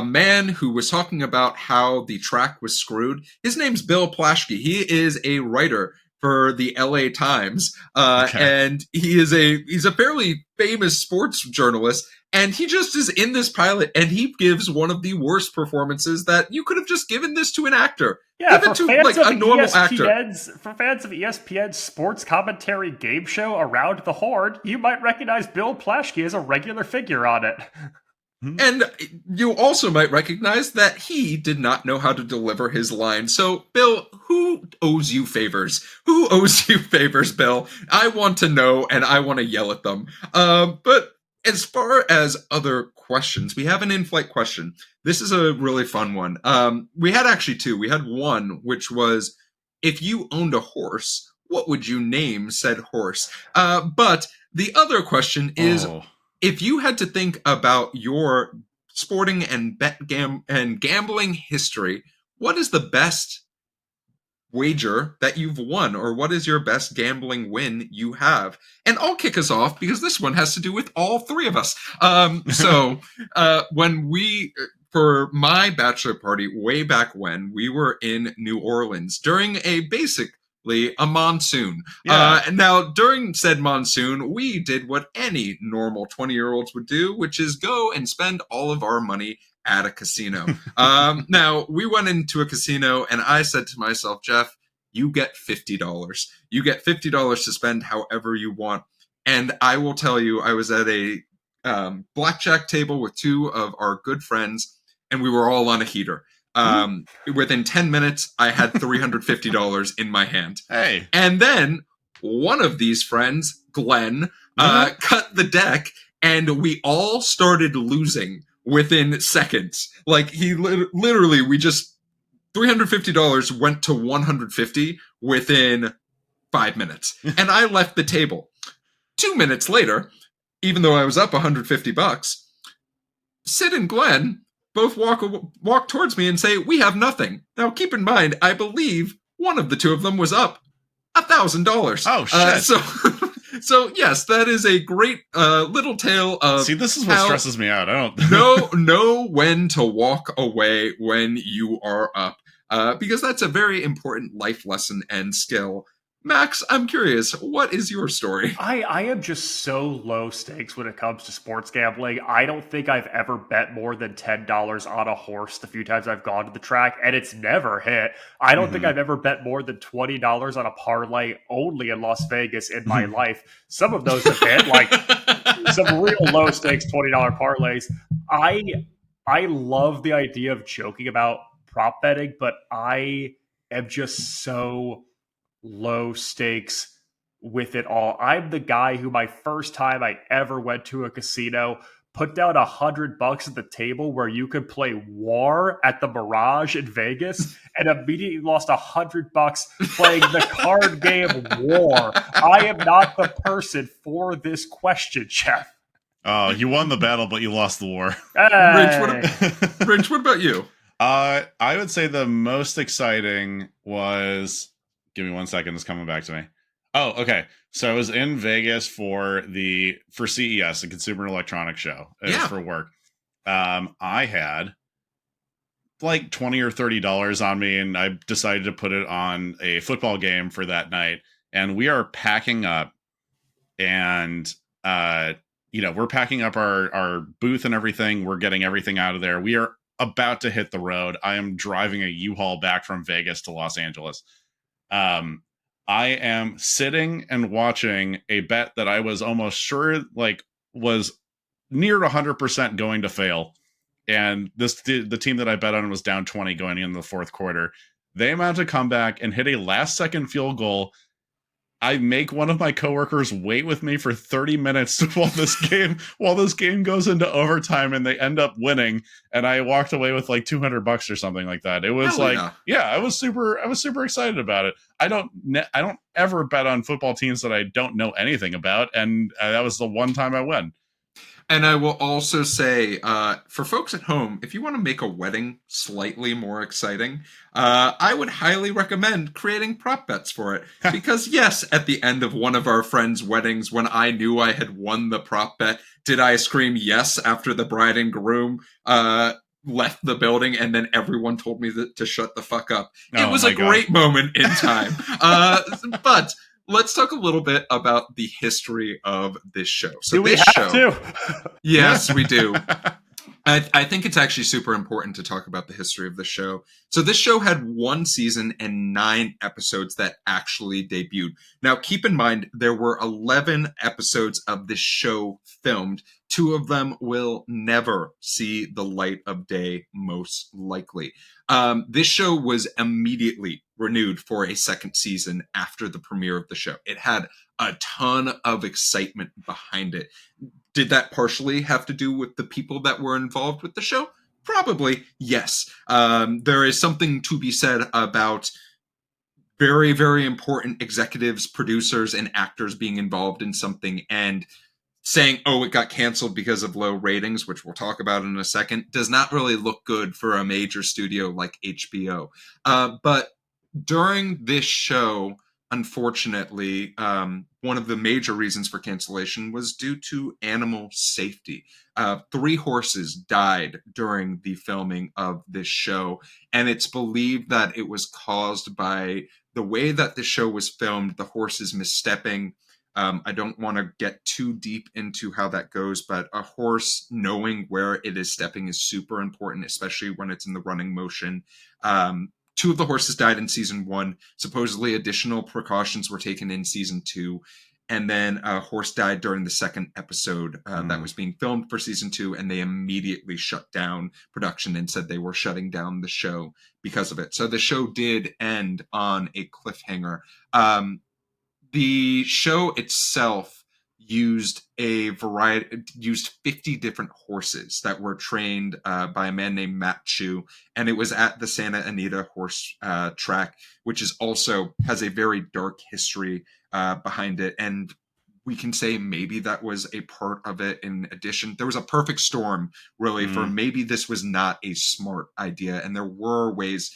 man who was talking about how the track was screwed. His name's Bill Plaschke. He is a writer for the LA Times, and he's a fairly famous sports journalist. And he just is in this pilot, and he gives one of the worst performances that you could have just given this to an actor. Yeah, Give it to like a normal actor. For fans of ESPN's sports commentary game show Around the Horn, you might recognize Bill Plaschke as a regular figure on it. And you also might recognize that he did not know how to deliver his line. So, Bill, who owes you favors? Who owes you favors, Bill? I want to know, and I want to yell at them. But as far as other questions, we have an in-flight question. This is a really fun one. We had actually two. We had one, which was, if you owned a horse, what would you name said horse? But the other question is, if you had to think about your sporting and gambling history, what is the best wager that you've won, or what is your best gambling win you have? And I'll kick us off because this one has to do with all three of us. When for my bachelor party way back when, we were in New Orleans during a basic a monsoon. Yeah. Now, during said monsoon, we did what any normal 20-year-olds would do, which is go and spend all of our money at a casino. Now, we went into a casino, and I said to myself, Geoff, you get $50. You get $50 to spend however you want. And I will tell you, I was at a blackjack table with two of our good friends, and we were all on a heater. Within 10 minutes, I had $350 in my hand. Hey. And then one of these friends, Glenn, cut the deck, and we all started losing within seconds. Like, he literally, we just, $350 went to $150 within 5 minutes. And I left the table. 2 minutes later, even though I was up $150, Sid and Glenn both walk towards me and say, we have nothing. Now, keep in mind, I believe one of the two of them was up $1,000. Oh, shit. So yes, that is a great little tale of. See, this is what stresses me out. I don't know when to walk away when you are up, because that's a very important life lesson and skill. Max, I'm curious, what is your story? I am just so low stakes when it comes to sports gambling. I don't think I've ever bet more than $10 on a horse the few times I've gone to the track, and it's never hit. I don't think I've ever bet more than $20 on a parlay only in Las Vegas in my life. Some of those have been like some real low stakes $20 parlays. I love the idea of joking about prop betting, but I am just so low stakes with it all. I'm the guy who, my first time I ever went to a casino, put down $100 at the table where you could play War at the Mirage in Vegas, and immediately lost $100 playing the card game War. I am not the person for this question, Geoff. Oh, you won the battle, but you lost the war. Hey. Rich, what about you? I would say the most exciting was. Give me 1 second. It's coming back to me. Oh, okay. So I was in Vegas for CES, the Consumer Electronics Show. It was for work. I had like $20 or $30 on me, and I decided to put it on a football game for that night. And we are packing up, and we're packing up our booth and everything. We're getting everything out of there. We are about to hit the road. I am driving a U-Haul back from Vegas to Los Angeles. I am sitting and watching a bet that I was almost sure was near 100% going to fail. And the team that I bet on was down 20 going into the fourth quarter. They mounted a comeback and hit a last second field goal. I make one of my coworkers wait with me for 30 minutes while this game goes into overtime, and they end up winning. And I walked away with like $200 or something like that. It was I was super excited about it. I don't ever bet on football teams that I don't know anything about, and that was the one time I won. And I will also say, for folks at home, if you want to make a wedding slightly more exciting, I would highly recommend creating prop bets for it. Because yes, at the end of one of our friends' weddings, when I knew I had won the prop bet, did I scream yes after the bride and groom left the building, and then everyone told me to shut the fuck up. It was a great moment in time. But let's talk a little bit about the history of this show. So do we have to? Yes, we do. I think it's actually super important to talk about the history of the show. So this show had 1 season and 9 episodes that actually debuted. Now, keep in mind, there were 11 episodes of this show filmed. 2 of them will never see the light of day, most likely. This show was immediately renewed for a second season after the premiere of the show. It had a ton of excitement behind it. Did that partially have to do with the people that were involved with the show? Probably, yes. There is something to be said about very, very important executives, producers, and actors being involved in something and saying, oh, it got canceled because of low ratings, which we'll talk about in a second, does not really look good for a major studio like HBO. But during this show, unfortunately, one of the major reasons for cancellation was due to animal safety. 3 horses died during the filming of this show, and it's believed that it was caused by the way that the show was filmed, the horses misstepping. I don't want to get too deep into how that goes, but a horse knowing where it is stepping is super important, especially when it's in the running motion. 2 of the horses died in season 1. Supposedly additional precautions were taken in season 2. And then a horse died during the second episode that was being filmed for season 2, and they immediately shut down production and said they were shutting down the show because of it. So the show did end on a cliffhanger. The show itself used 50 different horses that were trained by a man named Matt Chu, and it was at the Santa Anita horse track, which is also has a very dark history behind it. And we can say maybe that was a part of it. In addition, there was a perfect storm, really, for maybe this was not a smart idea, and there were ways,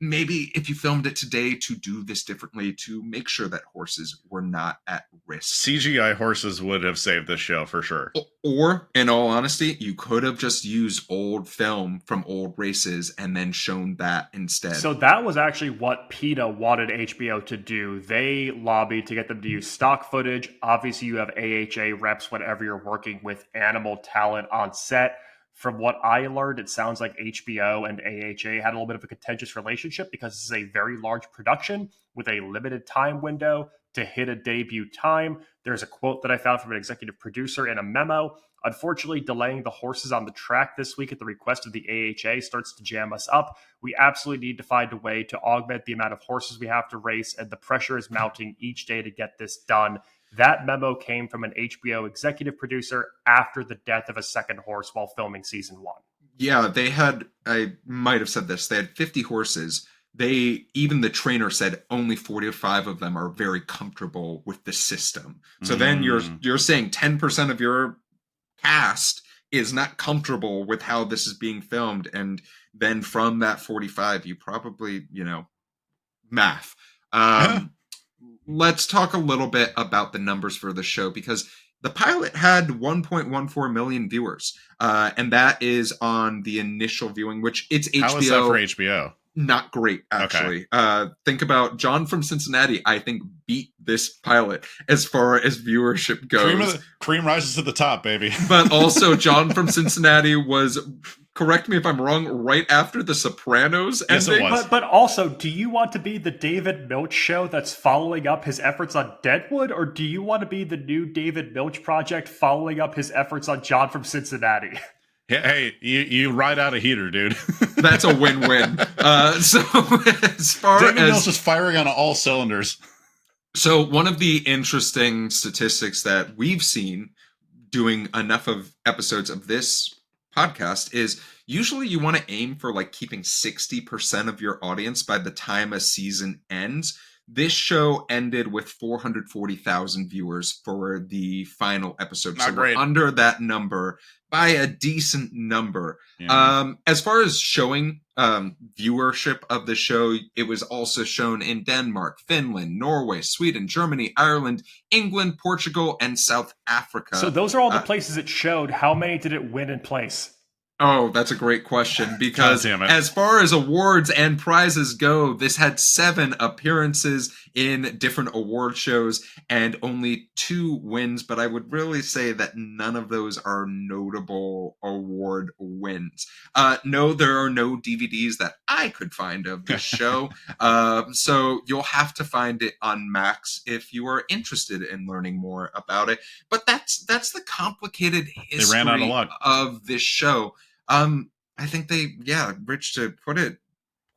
maybe if you filmed it today, to do this differently to make sure that horses were not at risk. CGI horses would have saved this show for sure. Or, in all honesty, you could have just used old film from old races and then shown that instead. So that was actually what PETA wanted HBO to do. They lobbied to get them to use stock footage. Obviously, you have AHA reps whenever you're working with animal talent on set. From what I learned, it sounds like HBO and AHA had a little bit of a contentious relationship because this is a very large production with a limited time window to hit a debut time. There's a quote that I found from an executive producer in a memo. Unfortunately, delaying the horses on the track this week at the request of the AHA starts to jam us up. We absolutely need to find a way to augment the amount of horses we have to race, and the pressure is mounting each day to get this done. That memo came from an HBO executive producer after the death of a second horse while filming season 1. Yeah, they had, I might have said this, they had 50 horses. Even the trainer said only 45 of them are very comfortable with the system. So then you're saying 10% of your cast is not comfortable with how this is being filmed. And then from that 45, you probably, math. Let's talk a little bit about the numbers for the show, because the pilot had 1.14 million viewers, and that is on the initial viewing, which it's HBO. How is that for HBO? Not great, actually. Okay. Think about John from Cincinnati, I think, beat this pilot as far as viewership goes. Cream rises to the top, baby. But also, John from Cincinnati was, correct me if I'm wrong, right after The Sopranos ending. Yes, it was. But also, do you want to be the David Milch show that's following up his efforts on Deadwood, or do you want to be the new David Milch project following up his efforts on John from Cincinnati? Hey, you ride out a heater, dude. That's a win-win. So as far David as Milch is firing on all cylinders. So one of the interesting statistics that we've seen doing enough of episodes of this podcast is usually you want to aim for like keeping 60% of your audience by the time a season ends. This show ended with 440,000 viewers for the final episode. Not so great. We're under that number by a decent number. Yeah. As far as showing viewership of the show, it was also shown in Denmark, Finland, Norway, Sweden, Germany, Ireland, England, Portugal, and South Africa. So those are all the places it showed. How many did it win in place? Oh, that's a great question, because as far as awards and prizes go, this had 7 appearances in different award shows and only 2 wins, but I would really say that none of those are notable award wins. No, there are no DVDs that I could find of this show, so you'll have to find it on Max if you are interested in learning more about it. But that's the complicated history They ran out of luck. Of this show. I think Rich, to put it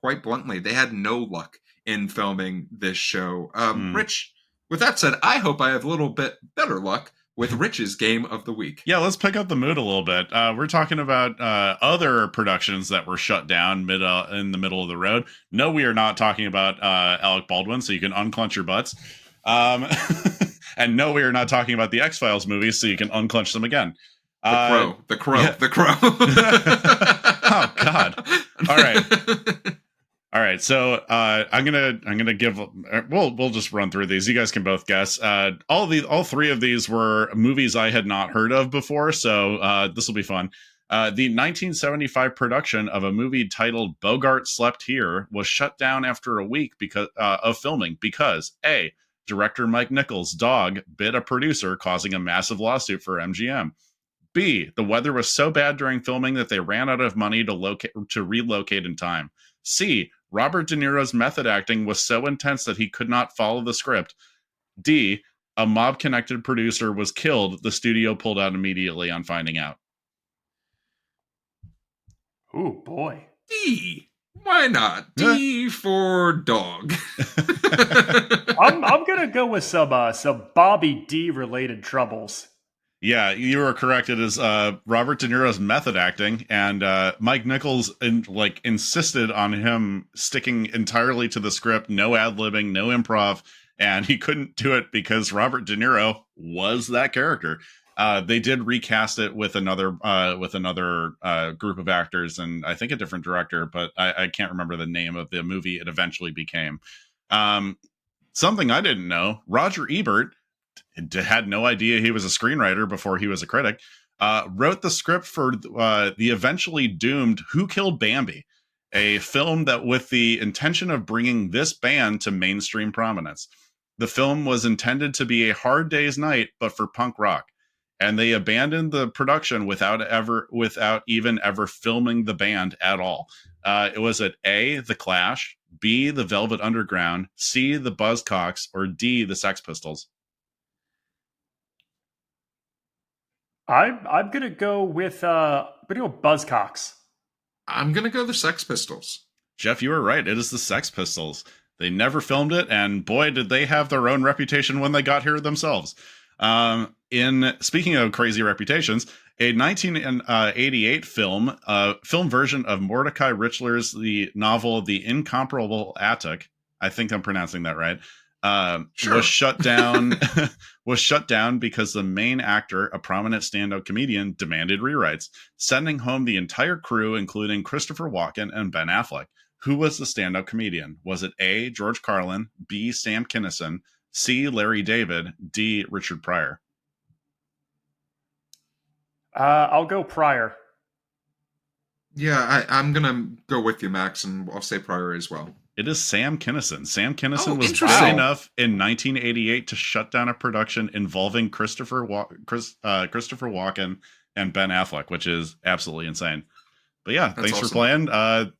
quite bluntly, they had no luck in filming this show. Rich, with that said, I hope I have a little bit better luck with Rich's Game of the Week. Yeah, let's pick up the mood a little bit. We're talking about other productions that were shut down in the middle of the road. No, we are not talking about Alec Baldwin, so you can unclench your butts. And no, we are not talking about the X-Files movies, so you can unclench them again. The Crow. Oh, God. All All right, so I'm gonna give. We'll just run through these. You guys can both guess. All three of these were movies I had not heard of before, so this will be fun. The 1975 production of a movie titled Bogart Slept Here was shut down after a week because of filming because A, director Mike Nichols' dog bit a producer, causing a massive lawsuit for MGM. B, the weather was so bad during filming that they ran out of money to relocate in time. C, Robert De Niro's method acting was so intense that he could not follow the script. D, a mob-connected producer was killed. The studio pulled out immediately on finding out. Ooh, boy. D. Why not? D for dog. I'm gonna go with some Bobby D related troubles. Yeah, you were correct. It is Robert De Niro's method acting, and Mike Nichols insisted on him sticking entirely to the script, no ad-libbing, no improv, and he couldn't do it because Robert De Niro was that character. They did recast it with another group of actors, and I think a different director, but I can't remember the name of the movie it eventually became. Something I didn't know: Roger Ebert had no idea he was a screenwriter before he was a critic. Wrote the script for the eventually doomed Who Killed Bambi, a film that with the intention of bringing this band to mainstream prominence. The film was intended to be a Hard Day's Night, but for punk rock. And they abandoned the production without even ever filming the band at all. It was at A, The Clash, B, The Velvet Underground, C, The Buzzcocks, or D, The Sex Pistols. I'm gonna go with Buzzcocks. I'm gonna go the Sex Pistols. Geoff, you were right. It is the Sex Pistols. They never filmed it, and boy, did they have their own reputation when they got here themselves. In speaking of crazy reputations, a 1988 film version of Mordecai Richler's the novel The Incomparable Attic, I think I'm pronouncing that right, Sure. was shut down because the main actor, a prominent stand-up comedian, demanded rewrites, sending home the entire crew, including Christopher Walken and Ben Affleck. Who was the stand-up comedian? Was it A, George Carlin, B, Sam Kinison, C, Larry David, D, Richard Pryor? I'll go Pryor. Yeah, I'm gonna go with you, Max, and I'll say Pryor as well. It is Sam Kinison. Sam Kinison was interesting. brave enough in 1988 to shut down a production involving Christopher Walken and Ben Affleck, which is absolutely insane. But yeah, That's thanks awesome. for playing. A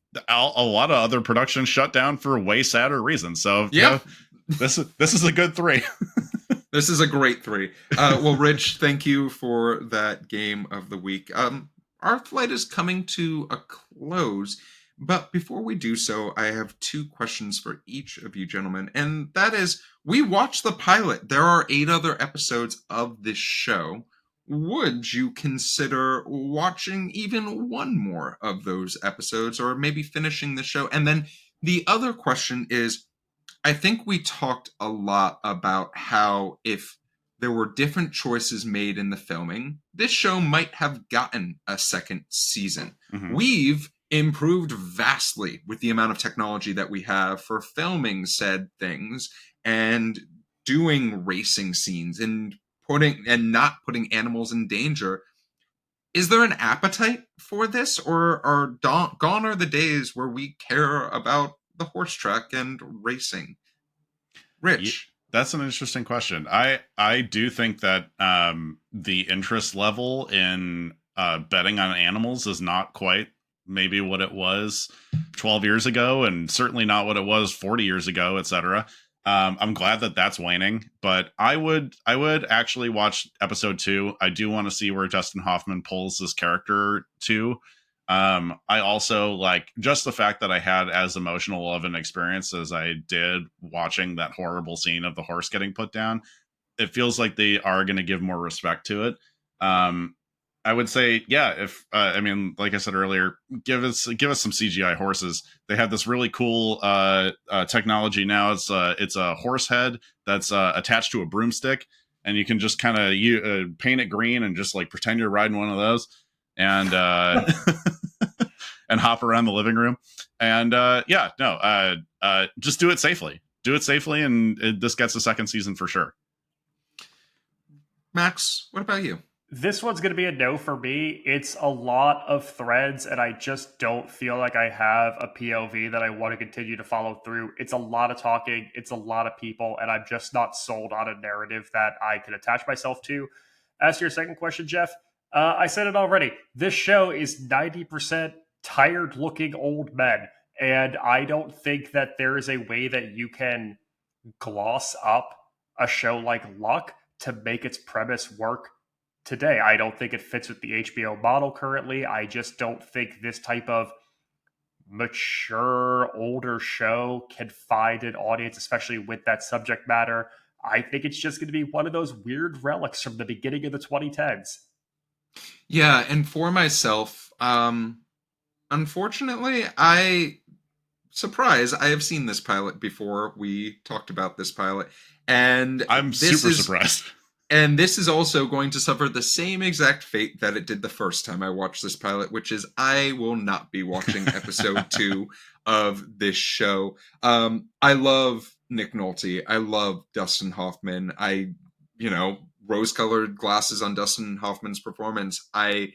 lot of other productions shut down for way sadder reasons. So yeah, this is a good 3. This is a great 3. Well, Rich, thank you for that game of the week. Our flight is coming to a close, but before we do so, I have 2 questions for each of you gentlemen, and that is, we watched the pilot. There are 8 other episodes of this show. Would you consider watching even one more of those episodes, or maybe finishing the show? And then the other question is, I think we talked a lot about how if there were different choices made in the filming, this show might have gotten a second season. Mm-hmm. We've improved vastly with the amount of technology that we have for filming said things and doing racing scenes and not putting animals in danger. Is there an appetite for this, or are gone are the days where we care about the horse track and racing? Rich. That's an interesting question. I do think that the interest level in betting on animals is not quite maybe what it was 12 years ago, and certainly not what it was 40 years ago, etc. I'm glad that that's waning, but I would actually watch episode 2. I do want to see where Dustin Hoffman pulls this character to. I also like just the fact that I had as emotional of an experience as I did watching that horrible scene of the horse getting put down. It feels like they are going to give more respect to it. I would say, yeah, if I mean, like I said earlier, give us some CGI horses. They have this really cool technology now. It's a horse head that's attached to a broomstick, and you can just kind of paint it green and just like pretend you're riding one of those. And and hop around the living room. And just do it safely. Do it safely, and this gets a second season for sure. Max, what about you? This one's going to be a no for me. It's a lot of threads, and I just don't feel like I have a POV that I want to continue to follow through. It's a lot of talking. It's a lot of people, and I'm just not sold on a narrative that I can attach myself to. As to your second question, Geoff, I said it already. This show is 90% tired-looking old men, and I don't think that there is a way that you can gloss up a show like Luck to make its premise work today. I don't think it fits with the HBO model currently. I just don't think this type of mature, older show can find an audience, especially with that subject matter. I think it's just going to be one of those weird relics from the beginning of the 2010s. Yeah, and for myself, unfortunately, I have seen this pilot before. We talked about this pilot, and I'm super surprised. And this is also going to suffer the same exact fate that it did the first time I watched this pilot, which is I will not be watching episode 2 of this show. I love Nick Nolte. I love Dustin Hoffman. Rose-colored glasses on Dustin Hoffman's performance. I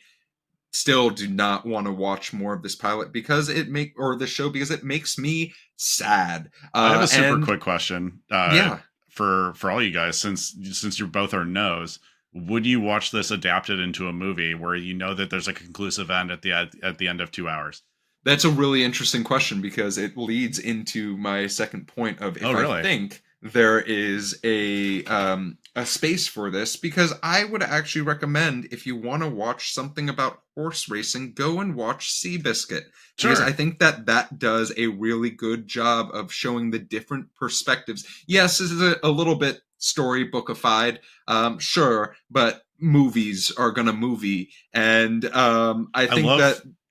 still do not want to watch more of this pilot because it makes me sad. I have a super quick question. For all you guys, since you both are no's, would you watch this adapted into a movie where you know that there's a conclusive end at the end of 2 hours? That's a really interesting question because it leads into my second point of I think there is a space for this, because I would actually recommend, if you want to watch something about horse racing, go and watch Seabiscuit. Sure. Because I think that does a really good job of showing the different perspectives. Yes, this is a little bit storybookified, sure, but movies are gonna movie, and I think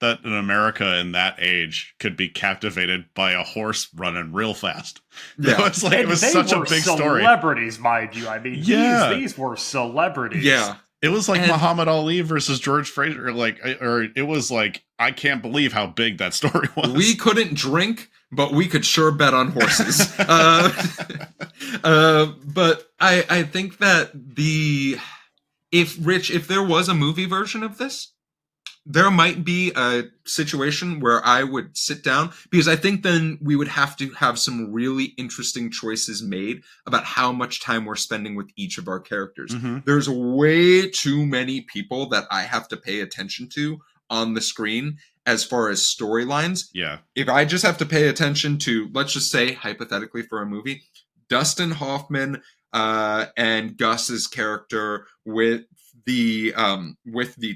that in America in that age could be captivated by a horse running real fast. Yeah. It was such a big story. Celebrities, mind you. I mean, these were celebrities. Yeah. It was like Muhammad Ali versus George Fraser. It was like, I can't believe how big that story was. We couldn't drink, but we could sure bet on horses. But I think that if there was a movie version of this, there might be a situation where I would sit down, because I think then we would have to have some really interesting choices made about how much time we're spending with each of our characters. Mm-hmm. There's way too many people that I have to pay attention to on the screen as far as storylines. Yeah. If I just have to pay attention to, let's just say, hypothetically for a movie, Dustin Hoffman and Gus's character with the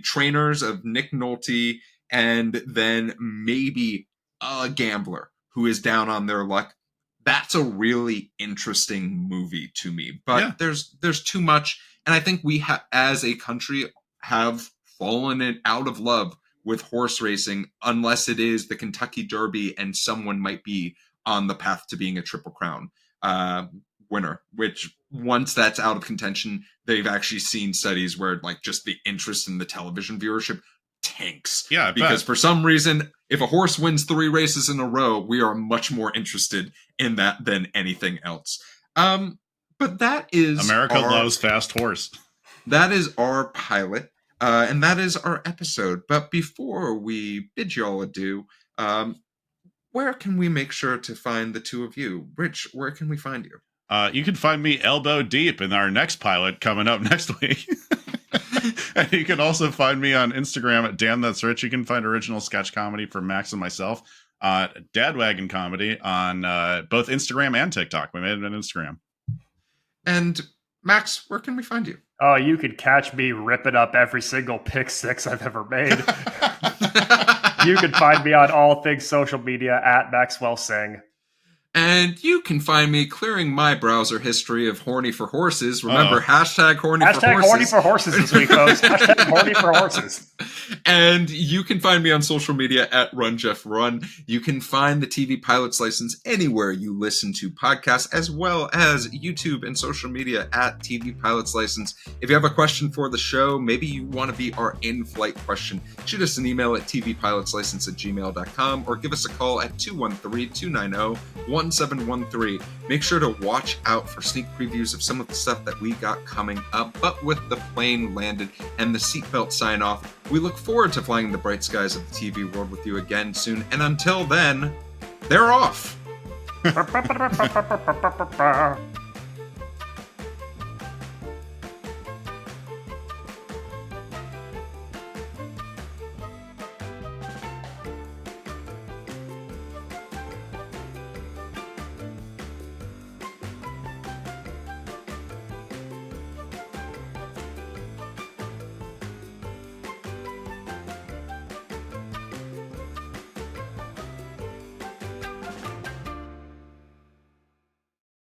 trainers of Nick Nolte, and then maybe a gambler who is down on their luck. That's a really interesting movie to me. But there's too much, and I think we as a country have fallen out of love with horse racing, unless it is the Kentucky Derby and someone might be on the path to being a Triple Crown winner, which once that's out of contention, they've actually seen studies where just the interest in the television viewership tanks. Yeah, because for some reason, if a horse wins 3 races in a row, we are much more interested in that than anything else. But that is America loves fast horse. That is our pilot, and that is our episode. But before we bid you all adieu, where can we make sure to find the two of you? Rich, where can we find you? You can find me elbow deep in our next pilot coming up next week. And you can also find me on Instagram at Damn That's Rich. You can find original sketch comedy from Max and myself, Dadwagon Comedy on both Instagram and TikTok. We made it on Instagram. And Max, where can we find you? Oh, you could catch me ripping up every single pick six I've ever made. You can find me on all things social media at Maxwell Singh. And you can find me clearing my browser history of horny for horses. Remember, hashtag horny for horses. Hashtag horny for horses this week, folks. Hashtag horny for horses. And you can find me on social media at RunJeffRun. You can find the TV Pilot's License anywhere you listen to podcasts, as well as YouTube and social media at TV Pilot's License. If you have a question for the show, maybe you want to be our in-flight question, shoot us an email at tvpilotslicense@gmail.com or give us a call at 213-290-1713. Make sure to watch out for sneak previews of some of the stuff that we got coming up. But with the plane landed and the seatbelt sign off, we look forward to flying the bright skies of the TV world with you again soon. And until then, they're off.